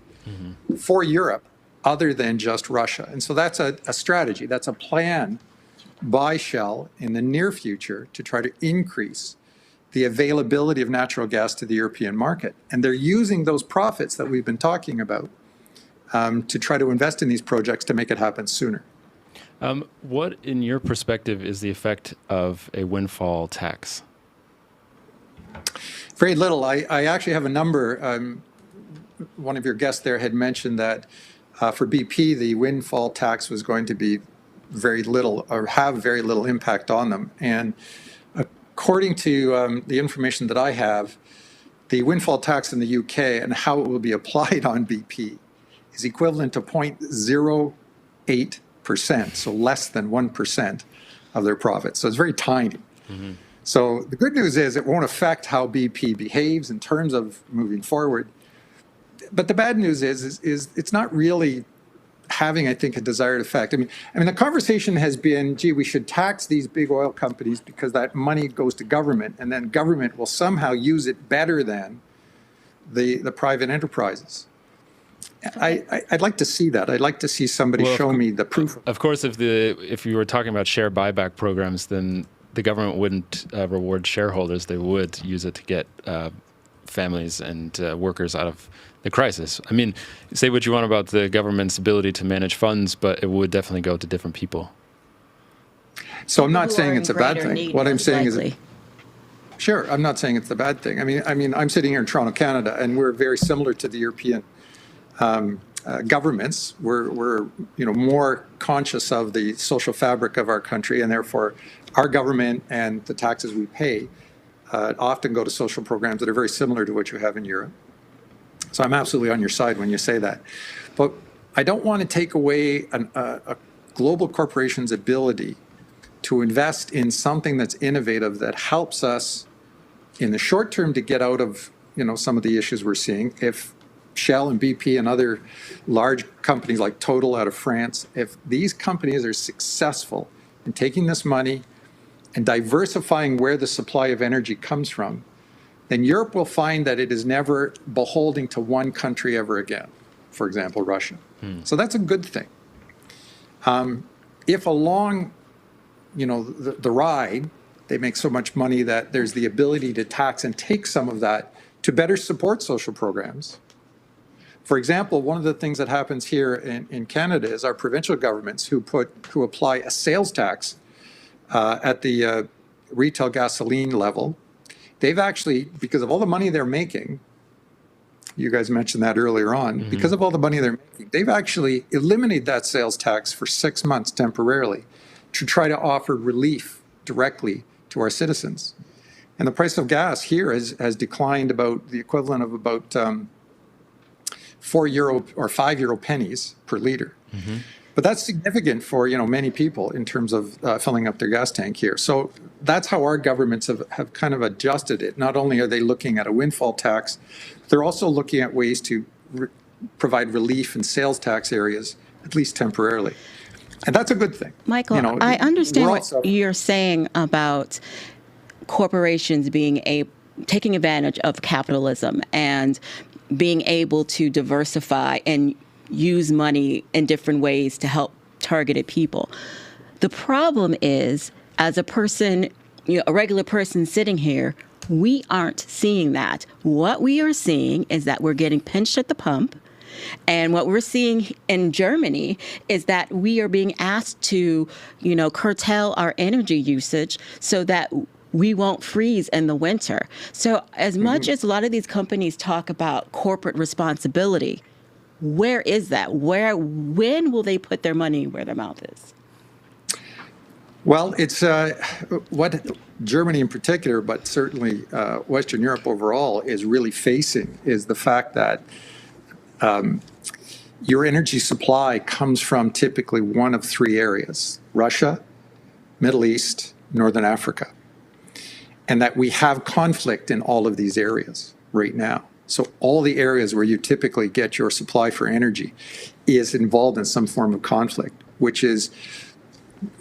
for Europe other than just Russia. And so that's a strategy. That's a plan by Shell in the near future to try to increase the availability of natural gas to the European market. And they're using those profits that we've been talking about to try to invest in these projects to make it happen sooner. What, in your perspective, is the effect of a windfall tax? Very little. I actually have a number. One of your guests there had mentioned that for BP, the windfall tax was going to be very little or have very little impact on them. And according to the information that I have, the windfall tax in the UK and how it will be applied on BP is equivalent to 0.08%, so less than 1% of their profits. So it's very tiny. So the good news is it won't affect how BP behaves in terms of moving forward. But the bad news is it's not really having, I think, a desired effect. I mean, the conversation has been, gee, we should tax these big oil companies because that money goes to government, and then government will somehow use it better than the private enterprises. I'd like to see that. I'd like to see somebody show me the proof. Of course, if you were talking about share buyback programs, then the government wouldn't reward shareholders. They would use it to get families and workers out of the crisis. I mean, say what you want about the government's ability to manage funds, but it would definitely go to different people. So I'm not saying it's a bad thing. What I'm saying is, sure, I'm not saying it's a bad thing. I mean, I'm sitting here in Toronto, Canada, and we're very similar to the European governments. We're more conscious of the social fabric of our country, and therefore our government and the taxes we pay often go to social programs that are very similar to what you have in Europe. So I'm absolutely on your side when you say that. But I don't want to take away a global corporation's ability to invest in something that's innovative that helps us in the short term to get out of some of the issues we're seeing. If Shell and BP and other large companies like Total out of France, if these companies are successful in taking this money and diversifying where the supply of energy comes from, then Europe will find that it is never beholden to one country ever again, for example, Russia. So that's a good thing. If along, the ride, they make so much money that there's the ability to tax and take some of that to better support social programs. For example, one of the things that happens here in Canada is our provincial governments who apply a sales tax at the retail gasoline level. They've actually, because of all the money they're making, you guys mentioned that earlier on, because of all the money they're making, they've actually eliminated that sales tax for 6 months temporarily to try to offer relief directly to our citizens. And the price of gas here has declined about the equivalent of about €4 or €5 pennies per liter. But that's significant for many people in terms of filling up their gas tank here. So that's how our governments have kind of adjusted it. Not only are they looking at a windfall tax, they're also looking at ways to provide relief in sales tax areas, at least temporarily. And that's a good thing. Michael, I understand what you're saying about corporations taking advantage of capitalism and being able to diversify and use money in different ways to help targeted people. The problem is, as a person, a regular person sitting here, we aren't seeing that. What we are seeing is that we're getting pinched at the pump. And what we're seeing in Germany is that we are being asked to, curtail our energy usage so that we won't freeze in the winter. So as much as a lot of these companies talk about corporate responsibility, where is that? When will they put their money where their mouth is? Well, it's what Germany in particular, but certainly Western Europe overall, is really facing is the fact that your energy supply comes from typically one of three areas: Russia, Middle East, Northern Africa. And that we have conflict in all of these areas right now. So all the areas where you typically get your supply for energy is involved in some form of conflict, which is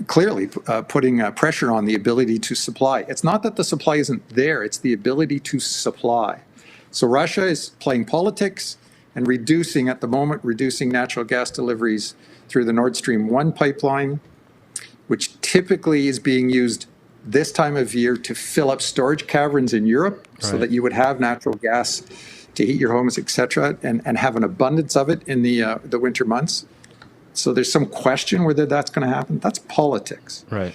clearly putting pressure on the ability to supply. It's not that the supply isn't there, it's the ability to supply. So Russia is playing politics and reducing natural gas deliveries through the Nord Stream 1 pipeline, which typically is being used this time of year to fill up storage caverns in Europe so that you would have natural gas to heat your homes, et cetera, and have an abundance of it in the winter months. So there's some question whether that's going to happen. That's politics. Right.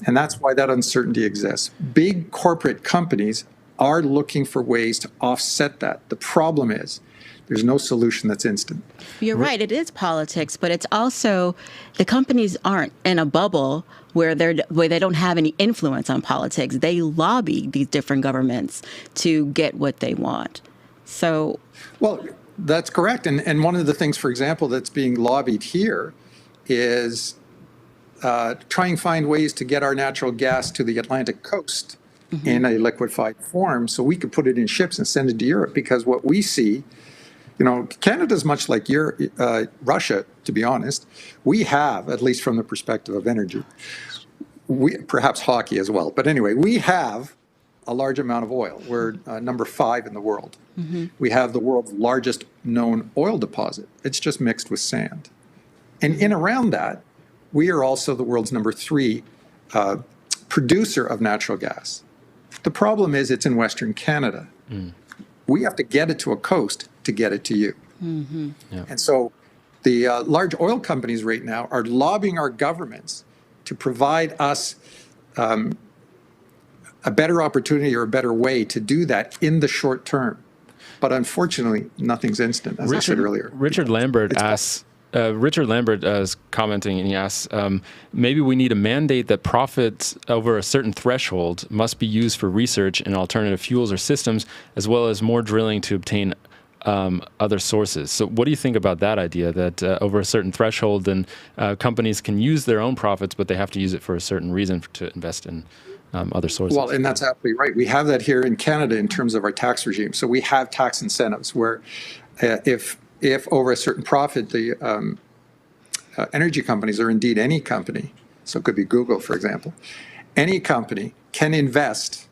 And that's why that uncertainty exists. Big corporate companies are looking for ways to offset that. The problem is there's no solution that's instant. You're right. It is politics, but it's also the companies aren't in a bubble where they don't have any influence on politics. They lobby these different governments to get what they want. So, well, that's correct. And one of the things, for example, that's being lobbied here is try and find ways to get our natural gas to the Atlantic coast in a liquefied form so we could put it in ships and send it to Europe. Because what we see, Canada's much like Russia, to be honest. We have, at least from the perspective of energy, perhaps hockey as well. But anyway, we have a large amount of oil. We're number 5 in the world. We have the world's largest known oil deposit. It's just mixed with sand. And in around that, we are also the world's number 3 producer of natural gas. The problem is it's in Western Canada. We have to get it to a coast to get it to you. Yeah. And so the large oil companies right now are lobbying our governments to provide us a better opportunity or a better way to do that in the short term. But unfortunately, nothing's instant, as I said earlier. Richard Lambert is commenting, and he asks, maybe we need a mandate that profits over a certain threshold must be used for research in alternative fuels or systems, as well as more drilling to obtain other sources. So what do you think about that idea, that over a certain threshold, then companies can use their own profits, but they have to use it for a certain reason to invest in other sources? Well, and that's absolutely right. We have that here in Canada in terms of our tax regime. So we have tax incentives where if over a certain profit, the energy companies, or indeed any company, so it could be Google, for example, any company can invest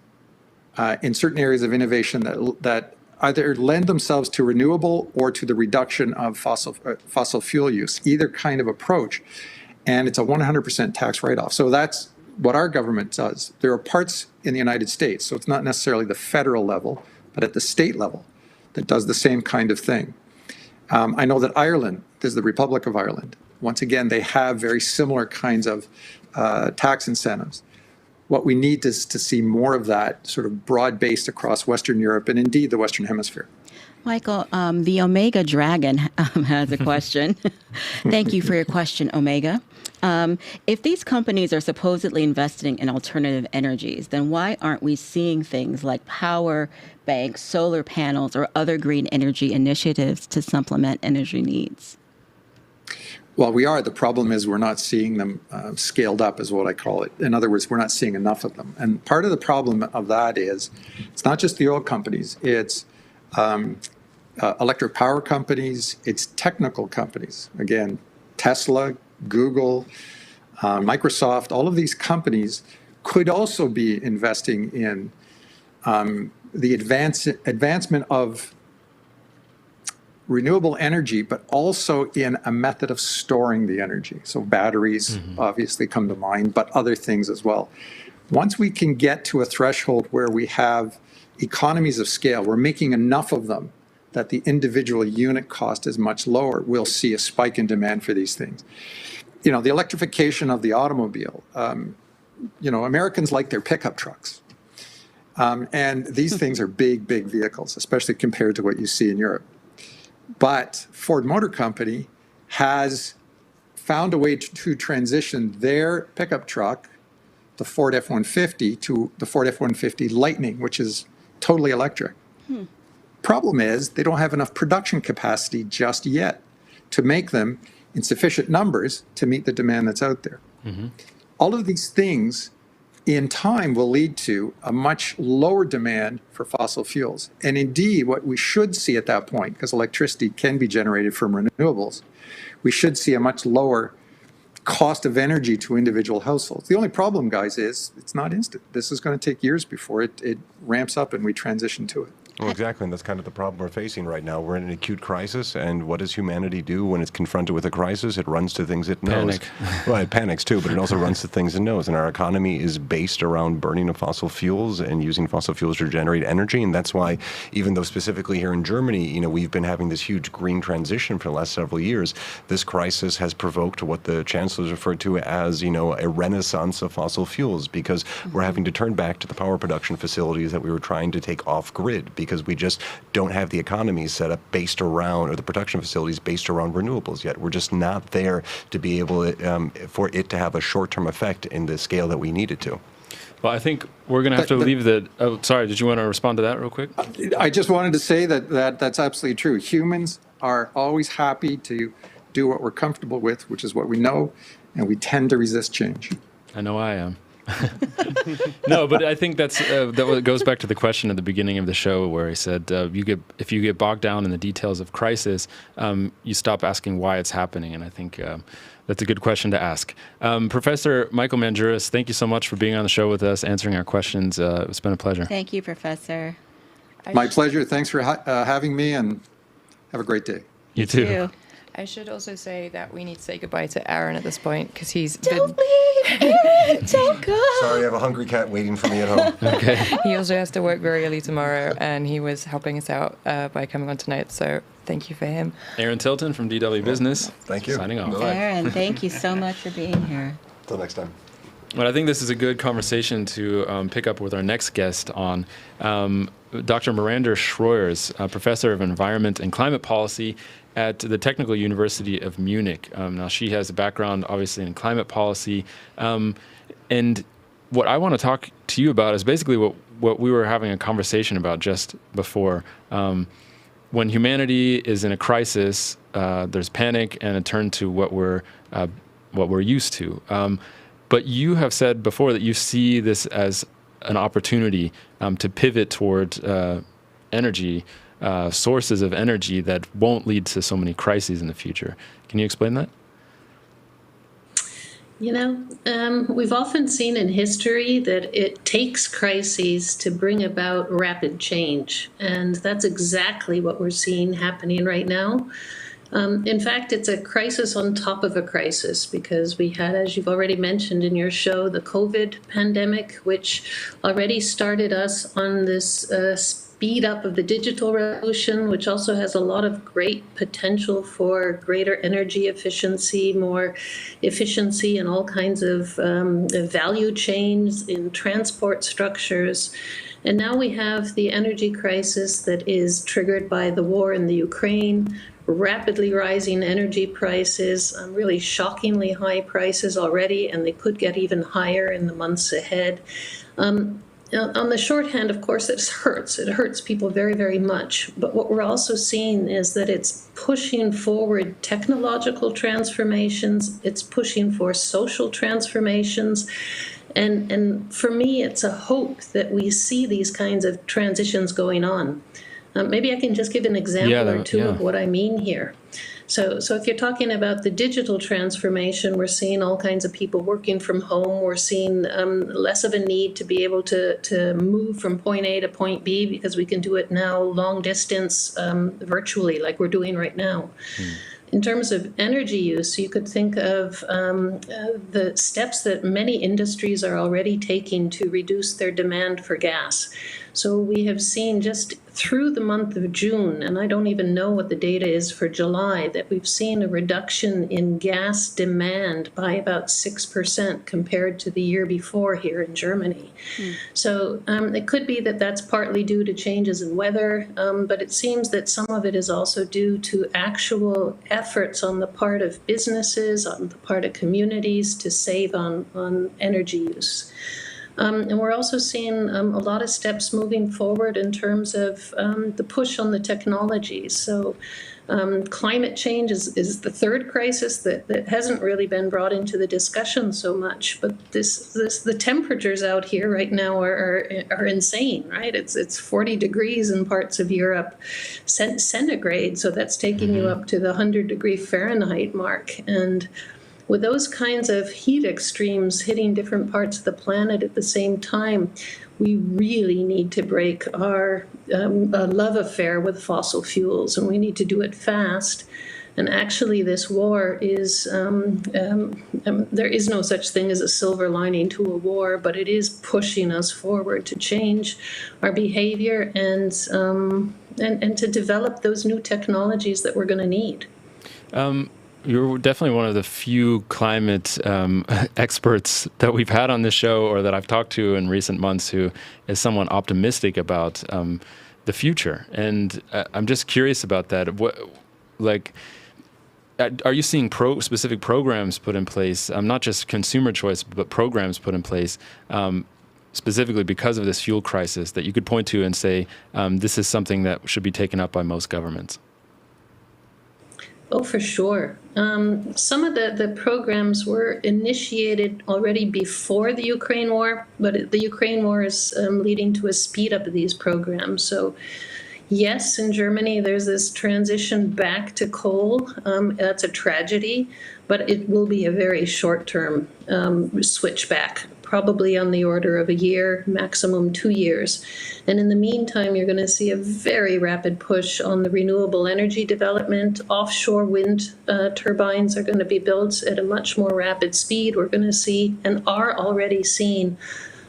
in certain areas of innovation that either lend themselves to renewable or to the reduction of fossil fuel use, either kind of approach. And it's a 100% tax write-off. So that's what our government does. There are parts in the United States, so it's not necessarily the federal level, but at the state level, that does the same kind of thing. I know that Ireland, there's the Republic of Ireland. Once again, they have very similar kinds of tax incentives. What we need is to see more of that sort of broad-based across Western Europe and indeed the Western Hemisphere. Michael, the Omega Dragon has a question. Thank you for your question, Omega. If these companies are supposedly investing in alternative energies, then why aren't we seeing things like power banks, solar panels, or other green energy initiatives to supplement energy needs? Well, we are. The problem is we're not seeing them scaled up, is what I call it. In other words, we're not seeing enough of them. And part of the problem of that is it's not just the oil companies. It's electric power companies. It's technical companies. Again, Tesla, Google, Microsoft, all of these companies could also be investing in the advancement of renewable energy, but also in a method of storing the energy. So batteries obviously come to mind, but other things as well. Once we can get to a threshold where we have economies of scale, we're making enough of them that the individual unit cost is much lower, we'll see a spike in demand for these things. You know, the electrification of the automobile, you know, Americans like their pickup trucks. And these things are big, big vehicles, especially compared to what you see in Europe. But Ford Motor Company has found a way to transition their pickup truck, the Ford F-150, to the Ford F-150 Lightning, which is totally electric. Problem is they don't have enough production capacity just yet to make them in sufficient numbers to meet the demand that's out there. All of these things in time will lead to a much lower demand for fossil fuels. And indeed, what we should see at that point, because electricity can be generated from renewables, we should see a much lower cost of energy to individual households. The only problem, guys, is it's not instant. This is going to take years before it ramps up and we transition to it. Well, exactly, and that's kind of the problem we're facing right now. We're in an acute crisis, and what does humanity do when it's confronted with a crisis? It runs to things it knows. Panic. Well, it panics too, but it also runs to things it knows. And our economy is based around burning of fossil fuels and using fossil fuels to generate energy. And that's why, even though specifically here in Germany, you know, we've been having this huge green transition for the last several years, this crisis has provoked what the chancellors referred to as, you know, a renaissance of fossil fuels, because we're having to turn back to the power production facilities that we were trying to take off grid, because we just don't have the economies set up based around, or the production facilities based around renewables yet. We're just not there to be able to, for it to have a short-term effect in the scale that we need it to. Well, I think we're going to have to leave the... Oh, sorry, did you want to respond to that real quick? I just wanted to say that's absolutely true. Humans are always happy to do what we're comfortable with, which is what we know, and we tend to resist change. I know I am. No, but I think that goes back to the question at the beginning of the show where he said if you get bogged down in the details of crisis, you stop asking why it's happening, and I think that's a good question to ask. Professor Michael Mandzuris, thank you so much for being on the show with us, answering our questions. It's been a pleasure. Thank you, Professor. My pleasure. Thanks for having me, and have a great day. You too. I should also say that we need to say goodbye to Aaron at this point because he's Don't leave, Aaron, don't go. Sorry, I have a hungry cat waiting for me at home. Okay. He also has to work very early tomorrow, and he was helping us out by coming on tonight. So thank you for him. Aaron Tilton from DW Business. Thank you. Signing off. Aaron, thank you so much for being here. Until next time. Well, I think this is a good conversation to pick up with our next guest on. Dr. Miranda Schroers, professor of environment and climate policy at the Technical University of Munich. Now, she has a background, obviously, in climate policy. And what I want to talk to you about is basically what we were having a conversation about just before. When humanity is in a crisis, there's panic and a turn to what we're used to. But you have said before that you see this as an opportunity to pivot toward energy, sources of energy that won't lead to so many crises in the future. Can you explain that? We've often seen in history that it takes crises to bring about rapid change. And that's exactly what we're seeing happening right now. In fact, it's a crisis on top of a crisis because we had, as you've already mentioned in your show, the COVID pandemic, which already started us on this speed up of the digital revolution, which also has a lot of great potential for greater energy efficiency, more efficiency in all kinds of value chains in transport structures. And now we have the energy crisis that is triggered by the war in the Ukraine, rapidly rising energy prices, really shockingly high prices already, and they could get even higher in the months ahead. On the shorthand, of course, it hurts. It hurts people very, very much. But what we're also seeing is that it's pushing forward technological transformations. It's pushing for social transformations. And for me, it's a hope that we see these kinds of transitions going on. Maybe I can just give an example or two of what I mean here. So if you're talking about the digital transformation, we're seeing all kinds of people working from home. We're seeing less of a need to be able to move from point A to point B because we can do it now long distance virtually like we're doing right now. In terms of energy use, you could think of the steps that many industries are already taking to reduce their demand for gas. So we have seen just through the month of June, and I don't even know what the data is for July, that we've seen a reduction in gas demand by about 6% compared to the year before here in Germany. So it could be that that's partly due to changes in weather, but it seems that some of it is also due to actual efforts on the part of businesses, on the part of communities to save on energy use. And we're also seeing a lot of steps moving forward in terms of the push on the technologies. So climate change is the third crisis that hasn't really been brought into the discussion so much. But the temperatures out here right now are insane, right? It's 40 degrees in parts of Europe, centigrade. So that's taking you up to the 100-degree Fahrenheit mark. And with those kinds of heat extremes hitting different parts of the planet at the same time, we really need to break our love affair with fossil fuels, and we need to do it fast. And actually, this war is, there is no such thing as a silver lining to a war, but it is pushing us forward to change our behavior and to develop those new technologies that we're going to need. You're definitely one of the few climate experts that we've had on this show or that I've talked to in recent months who is somewhat optimistic about the future. And I'm just curious about that. Are you seeing specific programs put in place, not just consumer choice, but programs put in place specifically because of this fuel crisis that you could point to and say, this is something that should be taken up by most governments? Oh, for sure. Some of the programs were initiated already before the Ukraine war, but the Ukraine war is leading to a speed up of these programs. So yes, in Germany, there's this transition back to coal. That's a tragedy, but it will be a very short-term switch back, probably on the order of a year, maximum 2 years. And in the meantime, you're going to see a very rapid push on the renewable energy development. Offshore wind turbines are going to be built at a much more rapid speed. We're going to see, and are already seeing,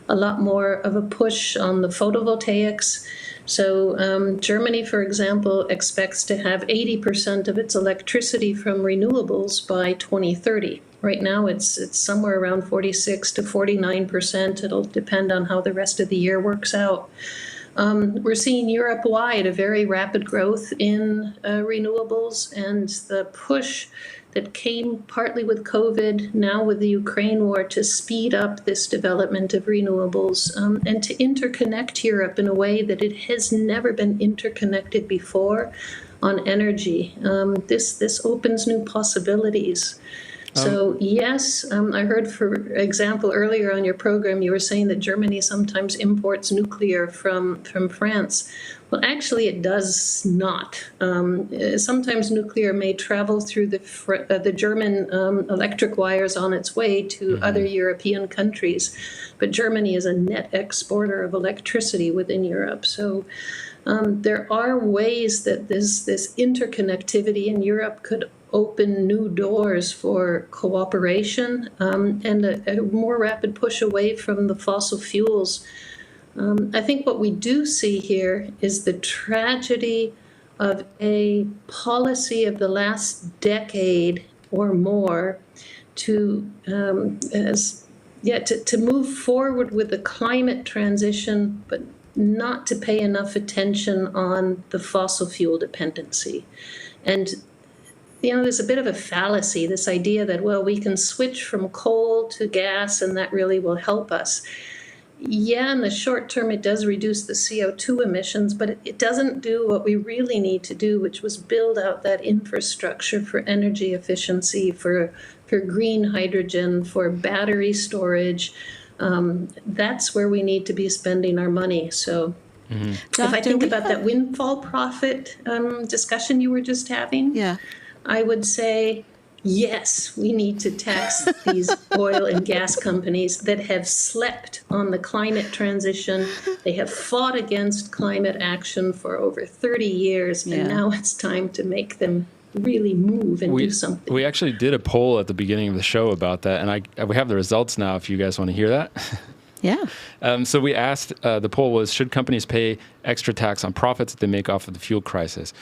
a lot more of a push on the photovoltaics. So Germany, for example, expects to have 80% of its electricity from renewables by 2030. Right now, it's somewhere around 46 to 49%. It'll depend on how the rest of the year works out. We're seeing Europe-wide a very rapid growth in renewables, and the push that came partly with COVID, now with the Ukraine war, to speed up this development of renewables and to interconnect Europe in a way that it has never been interconnected before on energy. This opens new possibilities. So yes, I heard, for example, earlier on your program, you were saying that Germany sometimes imports nuclear from France. Well, actually, it does not. Sometimes nuclear may travel through the German electric wires on its way to other European countries, but Germany is a net exporter of electricity within Europe. So there are ways that this interconnectivity in Europe could open new doors for cooperation and a more rapid push away from the fossil fuels. I think what we do see here is the tragedy of a policy of the last decade or more to move forward with the climate transition, but not to pay enough attention on the fossil fuel dependency. And there's a bit of a fallacy, this idea that, well, we can switch from coal to gas and that really will help us. Yeah, in the short term, it does reduce the CO2 emissions, but it doesn't do what we really need to do, which was build out that infrastructure for energy efficiency, for green hydrogen, for battery storage. That's where we need to be spending our money. So if I think about that windfall profit discussion you were just having, I would say, yes, we need to tax these oil and gas companies that have slept on the climate transition. They have fought against climate action for over 30 years, and now it's time to make them really move and do something. We actually did a poll at the beginning of the show about that, and we have the results now if you guys want to hear that. Yeah. So we asked, the poll was, should companies pay extra tax on profits that they make off of the fuel crisis?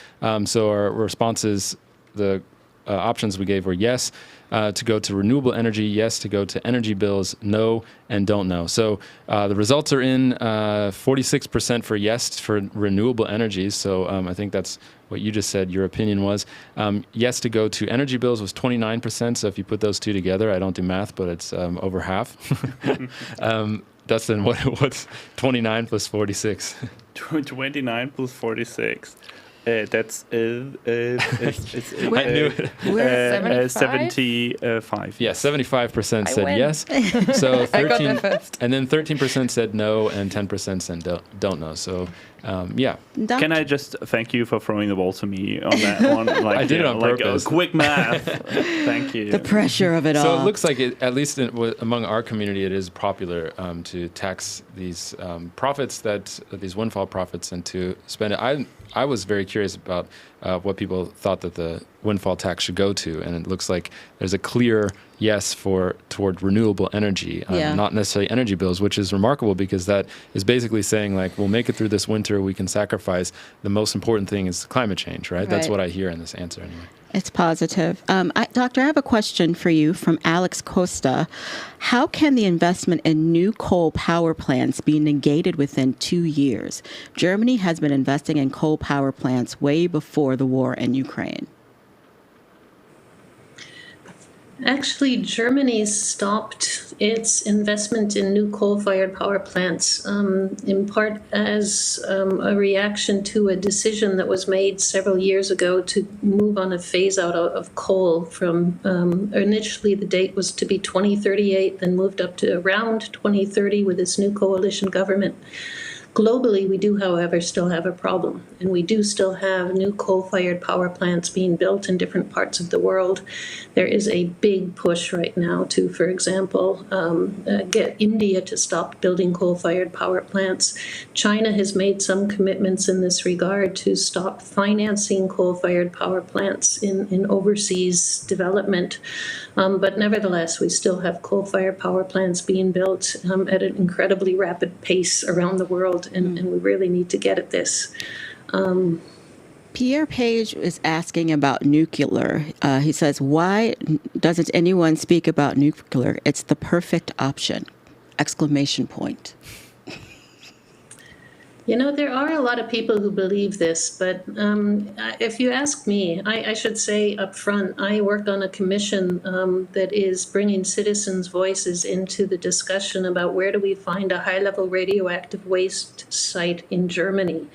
So our responses, the options we gave were yes to go to renewable energy, yes to go to energy bills, no, and don't know. So the results are in 46% for yes for renewable energies. So I think that's what you just said your opinion was. Yes to go to energy bills was 29%. So if you put those two together, I don't do math, but it's over half. Dustin, what's 29 plus 46? 29 plus 46. That's I knew it. 75. Yeah, 75% said win. yes. So I got there first. and then 13% said no, and 10% said don't know. So yeah. Can I just thank you for throwing the ball to me on that one? Like, I did it on purpose. Quick math. Thank you. The pressure of it all. So it looks like, at least among our community, it is popular to tax these profits, these windfall profits, and to spend it. I was very curious about what people thought that the windfall tax should go to, and it looks like there's a clear yes toward renewable energy, not necessarily energy bills, which is remarkable because that is basically saying, like, we'll make it through this winter, we can sacrifice. The most important thing is climate change, right? That's what I hear in this answer anyway. It's positive. Doctor, I have a question for you from Alex Costa. How can the investment in new coal power plants be negated within 2 years? Germany has been investing in coal power plants way before the war in Ukraine. Actually, Germany stopped its investment in new coal-fired power plants, in part as a reaction to a decision that was made several years ago to move on a phase-out of coal from, initially the date was to be 2038, then moved up to around 2030 with this new coalition government. Globally, we do, however, still have a problem, and we do still have new coal-fired power plants being built in different parts of the world. There is a big push right now to, for example, get India to stop building coal-fired power plants. China has made some commitments in this regard to stop financing coal-fired power plants in overseas development. But nevertheless, we still have coal-fired power plants being built at an incredibly rapid pace around the world, and we really need to get at this. Pierre Page is asking about nuclear. He says, why doesn't anyone speak about nuclear? It's the perfect option! Exclamation point. There are a lot of people who believe this, but if you ask me, I should say up front, I work on a commission that is bringing citizens' voices into the discussion about where do we find a high-level radioactive waste site in Germany.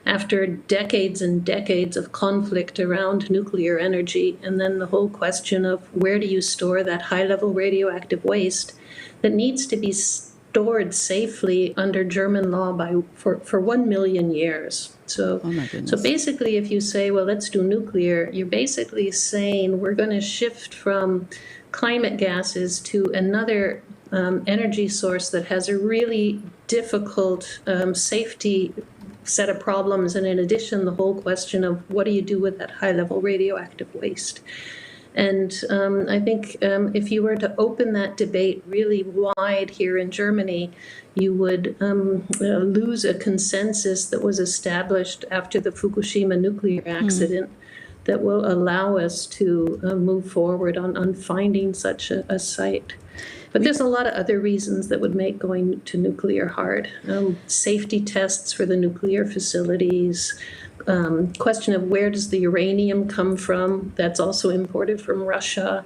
After decades and decades of conflict around nuclear energy, and then the whole question of where do you store that high-level radioactive waste that needs to be stored safely under German law for 1 million years. Oh my goodness. So basically, if you say, well, let's do nuclear, you're basically saying we're going to shift from climate gases to another energy source that has a really difficult safety set of problems. And in addition, the whole question of what do you do with that high-level radioactive waste? And I think if you were to open that debate really wide here in Germany, you would lose a consensus that was established after the Fukushima nuclear accident that will allow us to move forward on finding such a site. But there's a lot of other reasons that would make going to nuclear hard. Safety tests for the nuclear facilities, question of where does the uranium come from? That's also imported from Russia.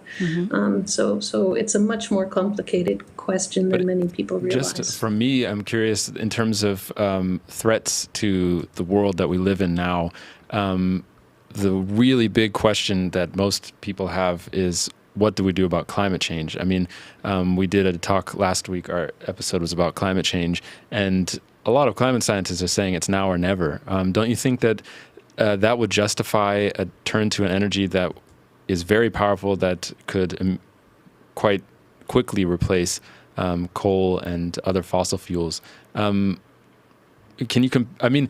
So it's a much more complicated question than many people realize. Just from me, I'm curious in terms of threats to the world that we live in now. The really big question that most people have is, what do we do about climate change? I mean, we did a talk last week. Our episode was about climate change, and a lot of climate scientists are saying it's now or never. Don't you think that that would justify a turn to an energy that is very powerful, that could quite quickly replace coal and other fossil fuels? Can you? I mean,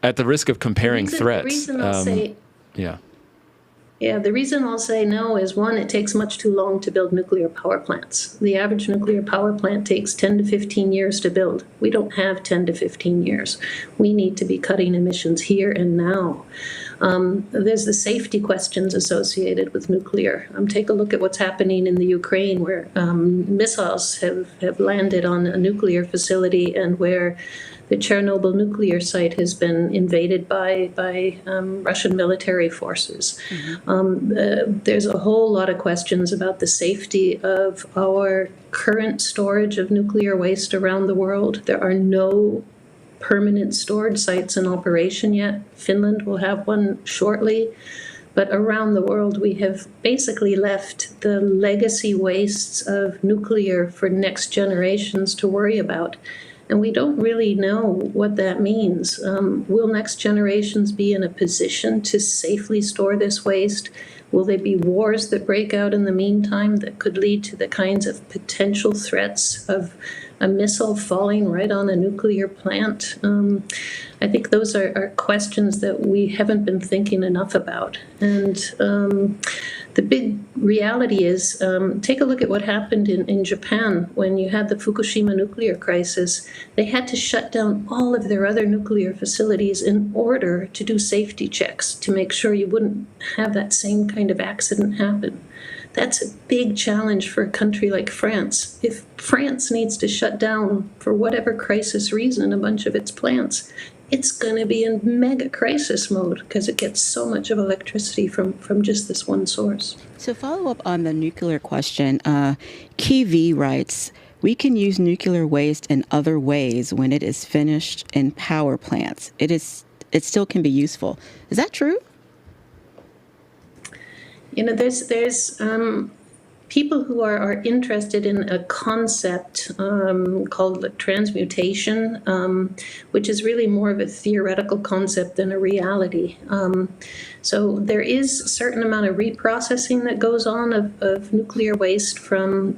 at the risk of comparing threats. The reason I'll say no is, one, it takes much too long to build nuclear power plants. The average nuclear power plant takes 10 to 15 years to build. We don't have 10 to 15 years. We need to be cutting emissions here and now. There's the safety questions associated with nuclear. Take a look at what's happening in the Ukraine, where missiles have landed on a nuclear facility, and where the Chernobyl nuclear site has been invaded by Russian military forces. There's a whole lot of questions about the safety of our current storage of nuclear waste around the world. There are no permanent storage sites in operation yet. Finland will have one shortly. But around the world, we have basically left the legacy wastes of nuclear for next generations to worry about. And we don't really know what that means. Will next generations be in a position to safely store this waste? Will there be wars that break out in the meantime that could lead to the kinds of potential threats of a missile falling right on a nuclear plant? I think those are questions that we haven't been thinking enough about. And the big reality is, take a look at what happened in Japan when you had the Fukushima nuclear crisis. They had to shut down all of their other nuclear facilities in order to do safety checks to make sure you wouldn't have that same kind of accident happen. That's a big challenge for a country like France. If France needs to shut down, for whatever crisis reason, a bunch of its plants, it's going to be in mega crisis mode because it gets so much of electricity from just this one source. So follow up on the nuclear question. Key writes, we can use nuclear waste in other ways when it is finished in power plants. It still can be useful. Is that true? You know, there's people who are interested in a concept called transmutation, which is really more of a theoretical concept than a reality. So there is a certain amount of reprocessing that goes on of nuclear waste from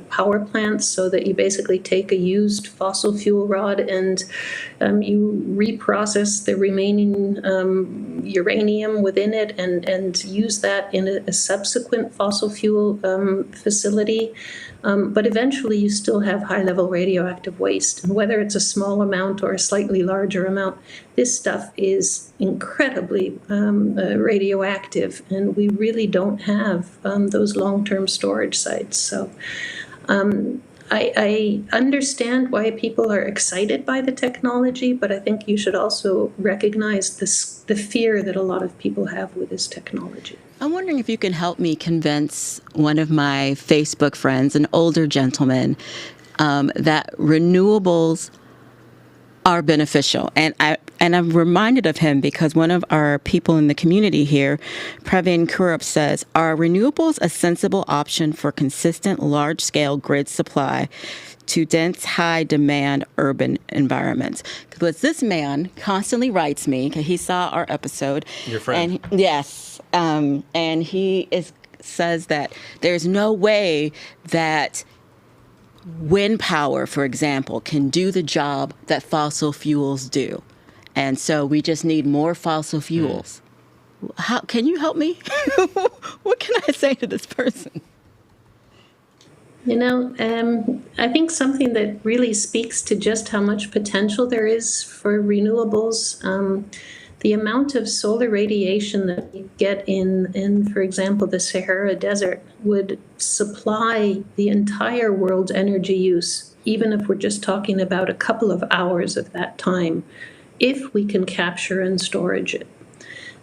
power plants, so that you basically take a used fossil fuel rod and you reprocess the remaining uranium within it and use that in a subsequent fossil fuel facility. But eventually you still have high-level radioactive waste. And whether it's a small amount or a slightly larger amount, this stuff is incredibly radioactive, and we really don't have those long-term storage sites. So I understand why people are excited by the technology, but I think you should also recognize the fear that a lot of people have with this technology. I'm wondering if you can help me convince one of my Facebook friends, an older gentleman, that renewables are beneficial. And I'm reminded of him because one of our people in the community here, Praveen Kurup, says, are renewables a sensible option for consistent large-scale grid supply to dense, high-demand urban environments? Because this man constantly writes me, because he saw our episode. Your friend. And yes. And he says that there's no way that wind power, for example, can do the job that fossil fuels do. And so we just need more fossil fuels. How can you help me? What can I say to this person? You know, I think something that really speaks to just how much potential there is for renewables, the amount of solar radiation that we get in, for example, the Sahara Desert would supply the entire world's energy use, even if we're just talking about a couple of hours of that time, if we can capture and storage it.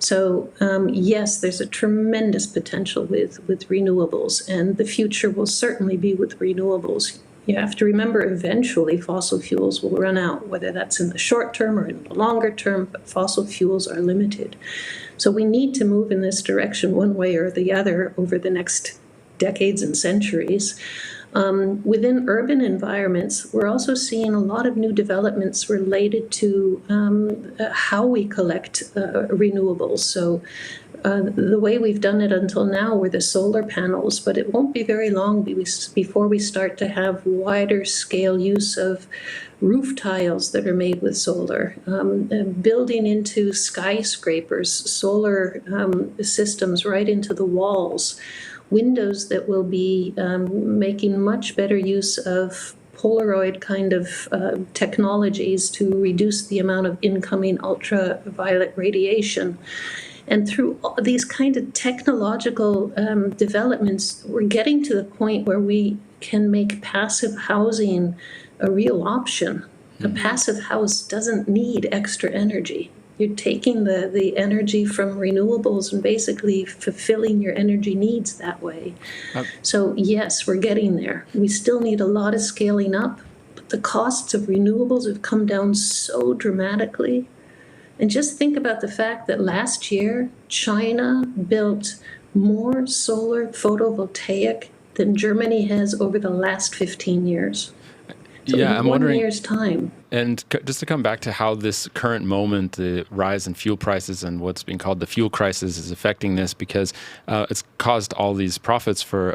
So yes, there's a tremendous potential with renewables, and the future will certainly be with renewables. You have to remember, eventually fossil fuels will run out, whether that's in the short term or in the longer term, but fossil fuels are limited. So we need to move in this direction one way or the other over the next decades and centuries. Within urban environments, we're also seeing a lot of new developments related to how we collect renewables. So the way we've done it until now were the solar panels, but it won't be very long before we start to have wider scale use of roof tiles that are made with solar, building into skyscrapers, solar systems right into the walls, windows that will be making much better use of Polaroid kind of technologies to reduce the amount of incoming ultraviolet radiation. And through all these kind of technological developments, we're getting to the point where we can make passive housing a real option. A passive house doesn't need extra energy. You're taking the energy from renewables and basically fulfilling your energy needs that way. So yes, we're getting there. We still need a lot of scaling up, but the costs of renewables have come down so dramatically. And just think about the fact that last year, China built more solar photovoltaic than Germany has over the last 15 years. So yeah, I'm in wondering. 1 year's time. And just to come back to how this current moment, the rise in fuel prices and what's being called the fuel crisis is affecting this, because it's caused all these profits for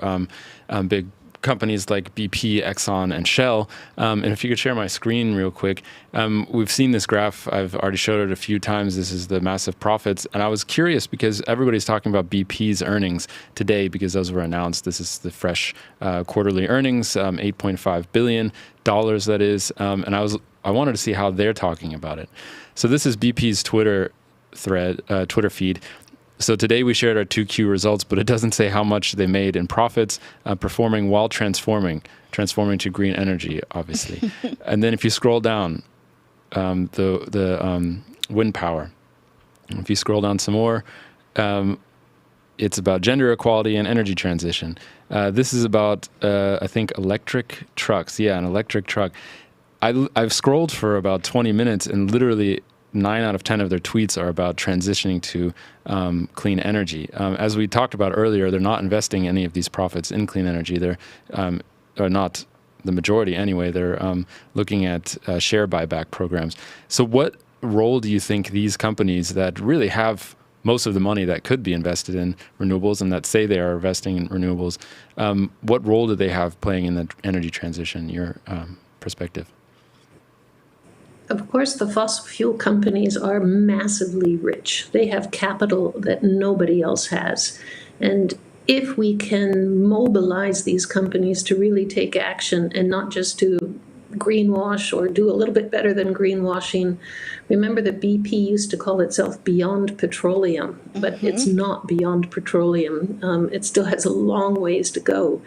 big companies like BP, Exxon, and Shell. And if you could share my screen real quick, we've seen this graph. I've already showed it a few times. This is the massive profits. And I was curious because everybody's talking about BP's earnings today because those were announced. This is the fresh quarterly earnings, $8.5 billion, that is. And I wanted to see how they're talking about it. So this is BP's Twitter feed. So today we shared our 2Q results, but it doesn't say how much they made in profits, performing while transforming to green energy, obviously. And then if you scroll down, the wind power. If you scroll down some more, it's about gender equality and energy transition. This is about, I think, electric trucks. Yeah, an electric truck. I've scrolled for about 20 minutes and literally 9 out of 10 of their tweets are about transitioning to clean energy. As we talked about earlier, they're not investing any of these profits in clean energy. They're or not the majority anyway. They're looking at share buyback programs. So what role do you think these companies that really have most of the money that could be invested in renewables and that say they are investing in renewables, what role do they have playing in the energy transition, your perspective? Of course, the fossil fuel companies are massively rich. They have capital that nobody else has. And if we can mobilize these companies to really take action and not just to greenwash or do a little bit better than greenwashing. Remember that BP used to call itself Beyond Petroleum, but it's not Beyond Petroleum. It still has a long ways to go.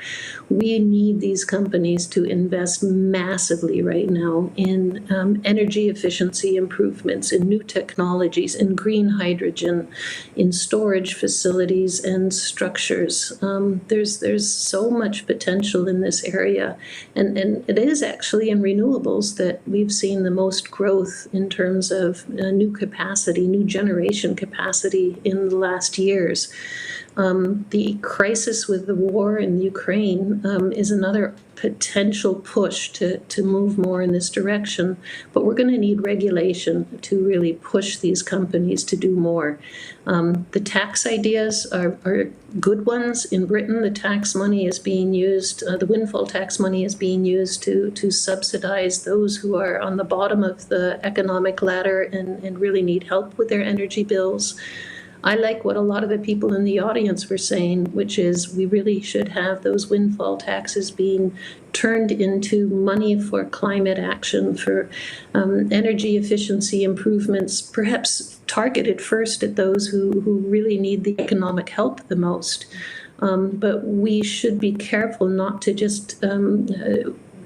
We need these companies to invest massively right now in energy efficiency improvements, in new technologies, in green hydrogen, in storage facilities and structures. There's so much potential in this area, and it is actually in renewables that we've seen the most growth in terms of new capacity, new generation capacity in the last years. The crisis with the war in Ukraine is another potential push to move more in this direction. But we're going to need regulation to really push these companies to do more. The tax ideas are good ones. In Britain, the tax money is being used, the windfall tax money is being used to subsidize those who are on the bottom of the economic ladder and really need help with their energy bills. I like what a lot of the people in the audience were saying, which is we really should have those windfall taxes being turned into money for climate action, for energy efficiency improvements, perhaps targeted first at those who really need the economic help the most. But we should be careful not to just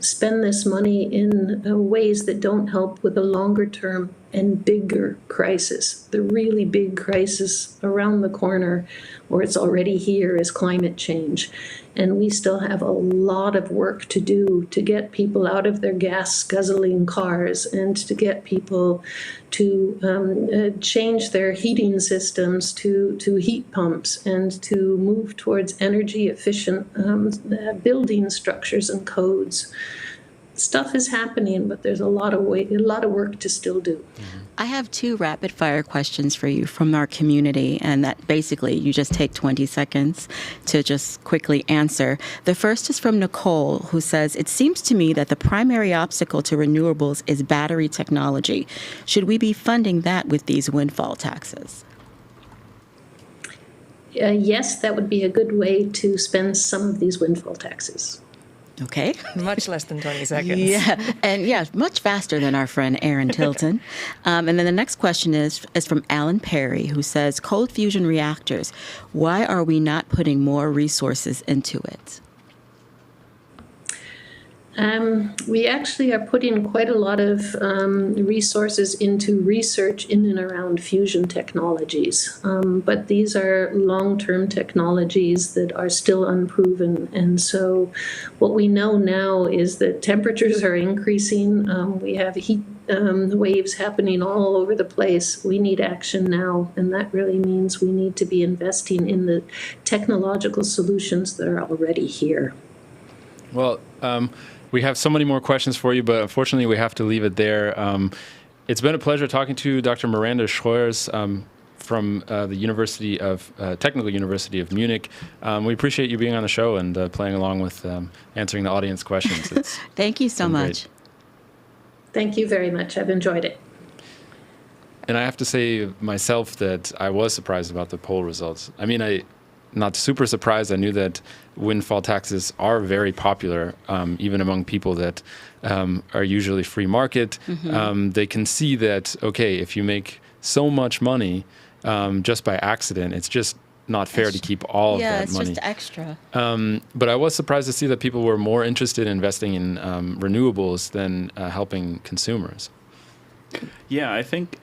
spend this money in ways that don't help with a longer term and bigger crisis. The really big crisis around the corner, or it's already here, is climate change. And we still have a lot of work to do to get people out of their gas guzzling cars and to get people to change their heating systems to heat pumps and to move towards energy efficient building structures and codes. Stuff is happening, but there's a lot of work to still do. I have 2 rapid fire questions for you from our community, and that basically you just take 20 seconds to just quickly answer. The first is from Nicole, who says, "It seems to me that the primary obstacle to renewables is battery technology. Should we be funding that with these windfall taxes?" Yes, that would be a good way to spend some of these windfall taxes. Okay. Much less than 20 seconds. Yeah, and yeah, much faster than our friend Aaron Tilton. And then the next question is from Alan Perry, who says, "Cold fusion reactors, why are we not putting more resources into it?" We actually are putting quite a lot of resources into research in and around fusion technologies. But these are long-term technologies that are still unproven. And so what we know now is that temperatures are increasing. We have heat waves happening all over the place. We need action now. And that really means we need to be investing in the technological solutions that are already here. Well, we have so many more questions for you, but unfortunately we have to leave it there. It's been a pleasure talking to Dr. Miranda Schroers from the Technical University of Munich. We appreciate you being on the show and playing along with answering the audience questions. Thank you so much. Great. Thank you very much. I've enjoyed it. And I have to say myself that I was surprised about the poll results. I mean, not super surprised. I knew that windfall taxes are very popular, even among people that are usually free market. Mm-hmm. They can see that, okay, if you make so much money just by accident, it's just not fair to keep all of that money. Yeah, it's just extra. But I was surprised to see that people were more interested in investing in renewables than helping consumers. Yeah, I think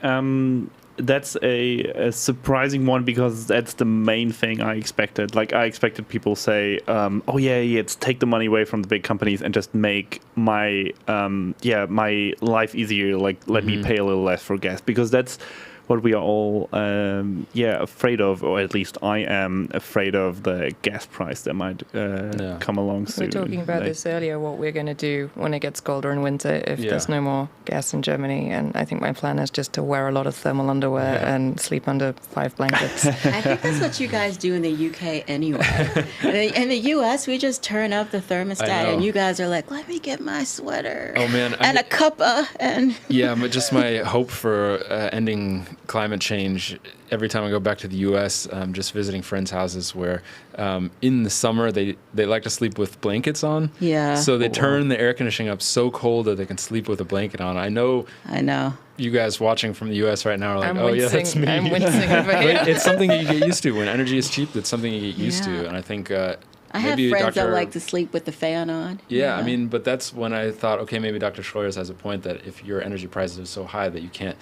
that's a surprising one because that's the main thing I expected. Like, I expected people say, oh, yeah, it's take the money away from the big companies and just make my my life easier. Like, let me pay a little less for gas, because that's what we are all afraid of, or at least I am afraid of, the gas price that might come along soon. We were talking about this earlier, what we're going to do when it gets colder in winter if there's no more gas in Germany. And I think my plan is just to wear a lot of thermal underwear and sleep under 5 blankets. I think that's what you guys do in the UK anyway. In the US, we just turn up the thermostat and you guys are like, let me get my sweater. Oh, man. And a cuppa. Yeah, but just my hope for ending climate change. Every time I go back to the U.S., just visiting friends' houses where in the summer they like to sleep with blankets on. Yeah. So they turn the air conditioning up so cold that they can sleep with a blanket on. I know. You guys watching from the U.S. right now are like, yeah, that's me. I'm wincing over here. But it's something that you get used to. When energy is cheap, it's something you get used to. And I think I have friends that like to sleep with the fan on. Yeah, I mean, but that's when I thought, okay, maybe Dr. Schroers has a point that if your energy prices are so high that you can't,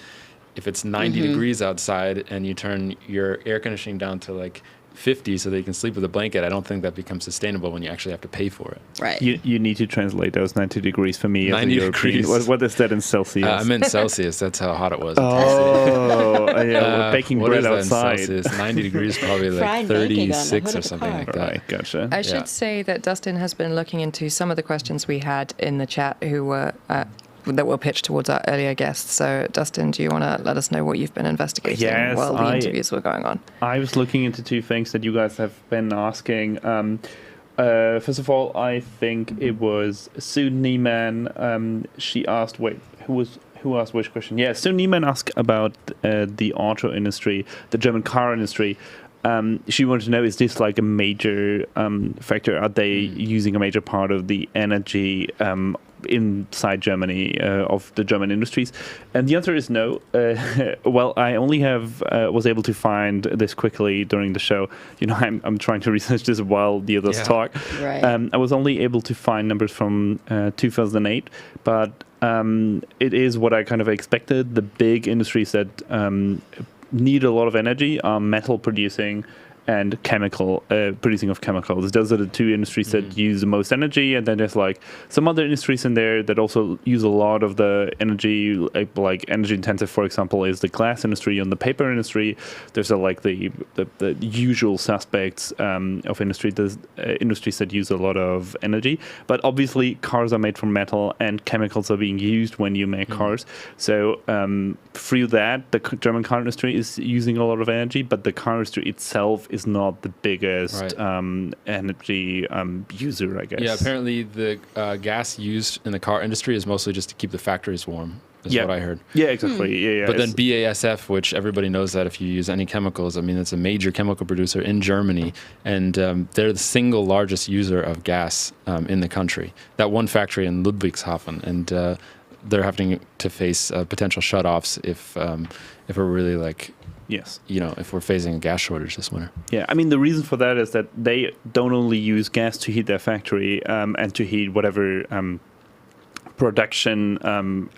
if it's 90 degrees outside and you turn your air conditioning down to like 50 so they can sleep with a blanket, I don't think that becomes sustainable when you actually have to pay for it. Right. You need to translate those 90 degrees for me as a 90 European. degrees. What is that in Celsius? I meant Celsius. That's how hot it was. Oh, yeah, we're baking what bread is that in outside. Celsius? 90 degrees, probably like Fried bacon on the 36 hood or of the something car. like that. Right, gotcha. I should say that Dustin has been looking into some of the questions we had in the chat who were that were pitched towards our earlier guests. So, Dustin, do you want to let us know what you've been investigating while the interviews were going on? I was looking into two things that you guys have been asking. First of all, I think it was Sue Neiman. She asked, who asked which question? Yeah, Sue Neiman asked about the auto industry, the German car industry. She wanted to know, is this like a major factor? Are they using a major part of the energy inside Germany of the German industries? And the answer is no. Well, I only was able to find this quickly during the show. You know, I'm trying to research this while the others talk. Right. I was only able to find numbers from 2008, but it is what I kind of expected. The big industries that need a lot of energy are metal producing and chemical producing of chemicals. Those are the two industries that use the most energy, and then there's like some other industries in there that also use a lot of the energy, like energy intensive. For example, is the glass industry and the paper industry. There's like the usual suspects of industries that use a lot of energy. But obviously, cars are made from metal, and chemicals are being used when you make cars. So through that, the German car industry is using a lot of energy, but the car industry itself is not the biggest energy user, I guess. Yeah, apparently the gas used in the car industry is mostly just to keep the factories warm, is what I heard. Yeah, exactly. Yeah. But then BASF, which everybody knows that if you use any chemicals, I mean, it's a major chemical producer in Germany, and they're the single largest user of gas in the country. That one factory in Ludwigshafen, and they're having to face potential shutoffs if we're really like... Yes. You know, if we're facing a gas shortage this winter. Yeah, I mean, the reason for that is that they don't only use gas to heat their factory and to heat whatever production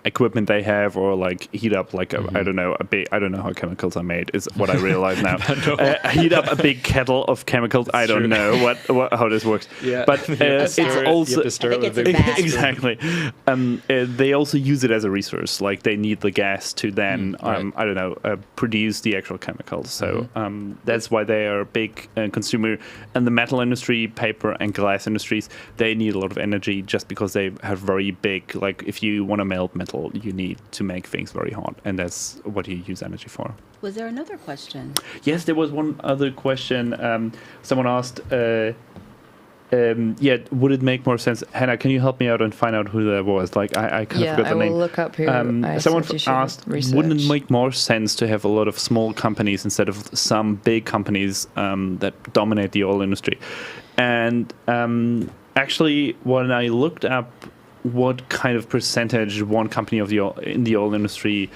equipment they have, or like heat up like I don't know how chemicals are made is what I realize now. Heat up a big kettle of chemicals. I don't know what how this works. Yeah, but it's also exactly. They also use it as a resource. Like they need the gas to then I don't know produce the actual chemicals. So that's why they are a big consumer. And the metal industry, paper and glass industries, they need a lot of energy just because they have very big. Like if you want to melt metal, you need to make things very hot, and that's what you use energy for. Was there another question? Yes, there was one other question. Someone asked, would it make more sense? Hannah, can you help me out and find out who that was? Like I kind of forgot the name. I will look up who someone asked, wouldn't it make more sense to have a lot of small companies instead of some big companies that dominate the oil industry? And actually, when I looked up what kind of percentage one company in the oil industry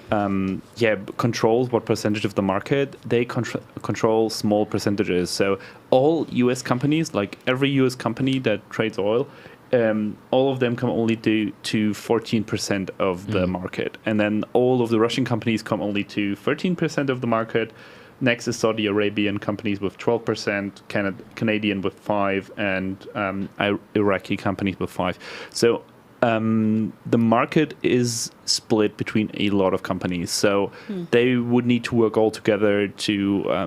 controls, what percentage of the market, they control small percentages. So all U.S. companies, like every U.S. company that trades oil, all of them come only to 14% of the market. And then all of the Russian companies come only to 13% of the market. Next is Saudi Arabian companies with 12%, Canadian with 5%, and Iraqi companies with 5%. So the market is split between a lot of companies. So they would need to work all together to, I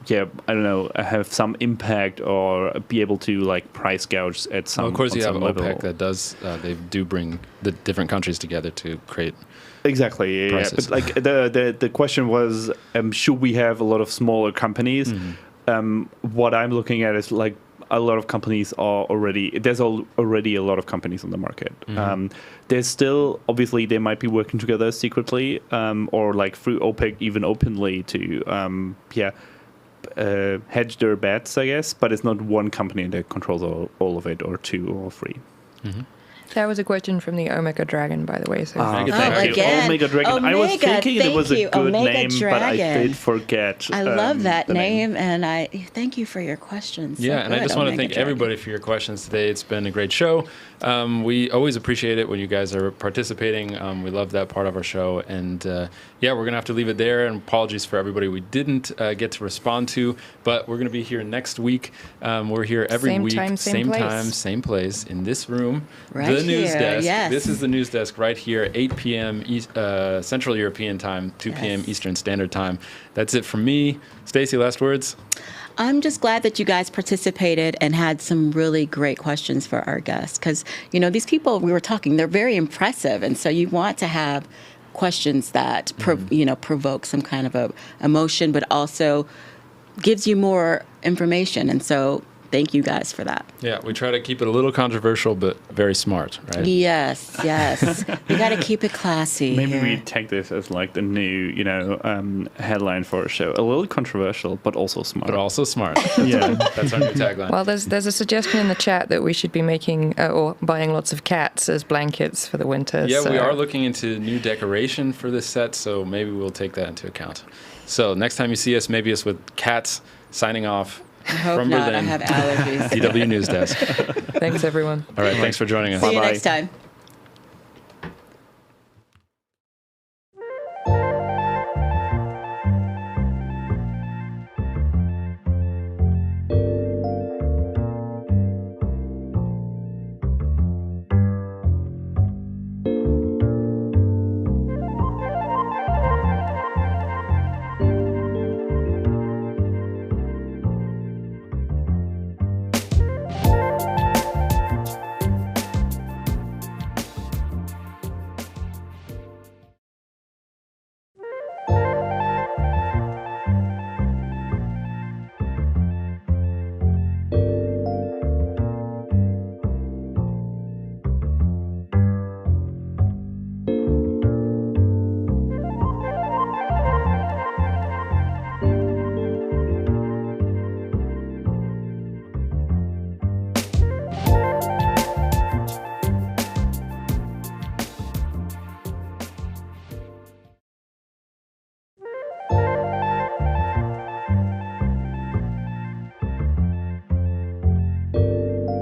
don't know, have some impact or be able to like price gouge at some. Of course, you have level. OPEC that does. They do bring the different countries together to create. Exactly, yeah. But like the question was, should we have a lot of smaller companies? What I'm looking at is like a lot of companies are there's already a lot of companies on the market. There's still, obviously, they might be working together secretly or like through OPEC even openly to hedge their bets, I guess. But it's not one company that controls all of it, or two or three. That was a question from the Omega Dragon, by the way. So thank you. Again. Omega Dragon. I was thinking it was a good Omega name, Dragon. but I did forget. I love that name, and I thank you for your questions. Yeah, so and I just want to thank everybody for your questions today. It's been a great show. We always appreciate it when you guys are participating. We love that part of our show. And yeah, we're going to have to leave it there. And apologies for everybody we didn't get to respond to. But we're going to be here next week. We're here every week. Same time, same place, in this room. Right the News here, Desk. yes. This is the News Desk right here, 8 p.m. Central European Time, 2 p.m. Eastern Standard Time. That's it from me. Stacey, last words? I'm just glad that you guys participated and had some really great questions for our guests. Because, these people we were talking, they're very impressive. And so you want to have questions that, provoke some kind of a emotion, but also gives you more information. And so thank you guys for that. Yeah, we try to keep it a little controversial, but very smart, right? Yes. We got to keep it classy. Maybe here. we take this as like the new, headline for a show. A little controversial, but also smart. Yeah, that's our new tagline. Well, there's a suggestion in the chat that we should be making or buying lots of cats as blankets for the winter. Yeah, we are looking into new decoration for this set, so maybe we'll take that into account. So next time you see us, maybe it's with cats signing off. I hope from not. Berlin. I have allergies. DW News Desk. Thanks, everyone. All right, thanks for joining us. See you next time.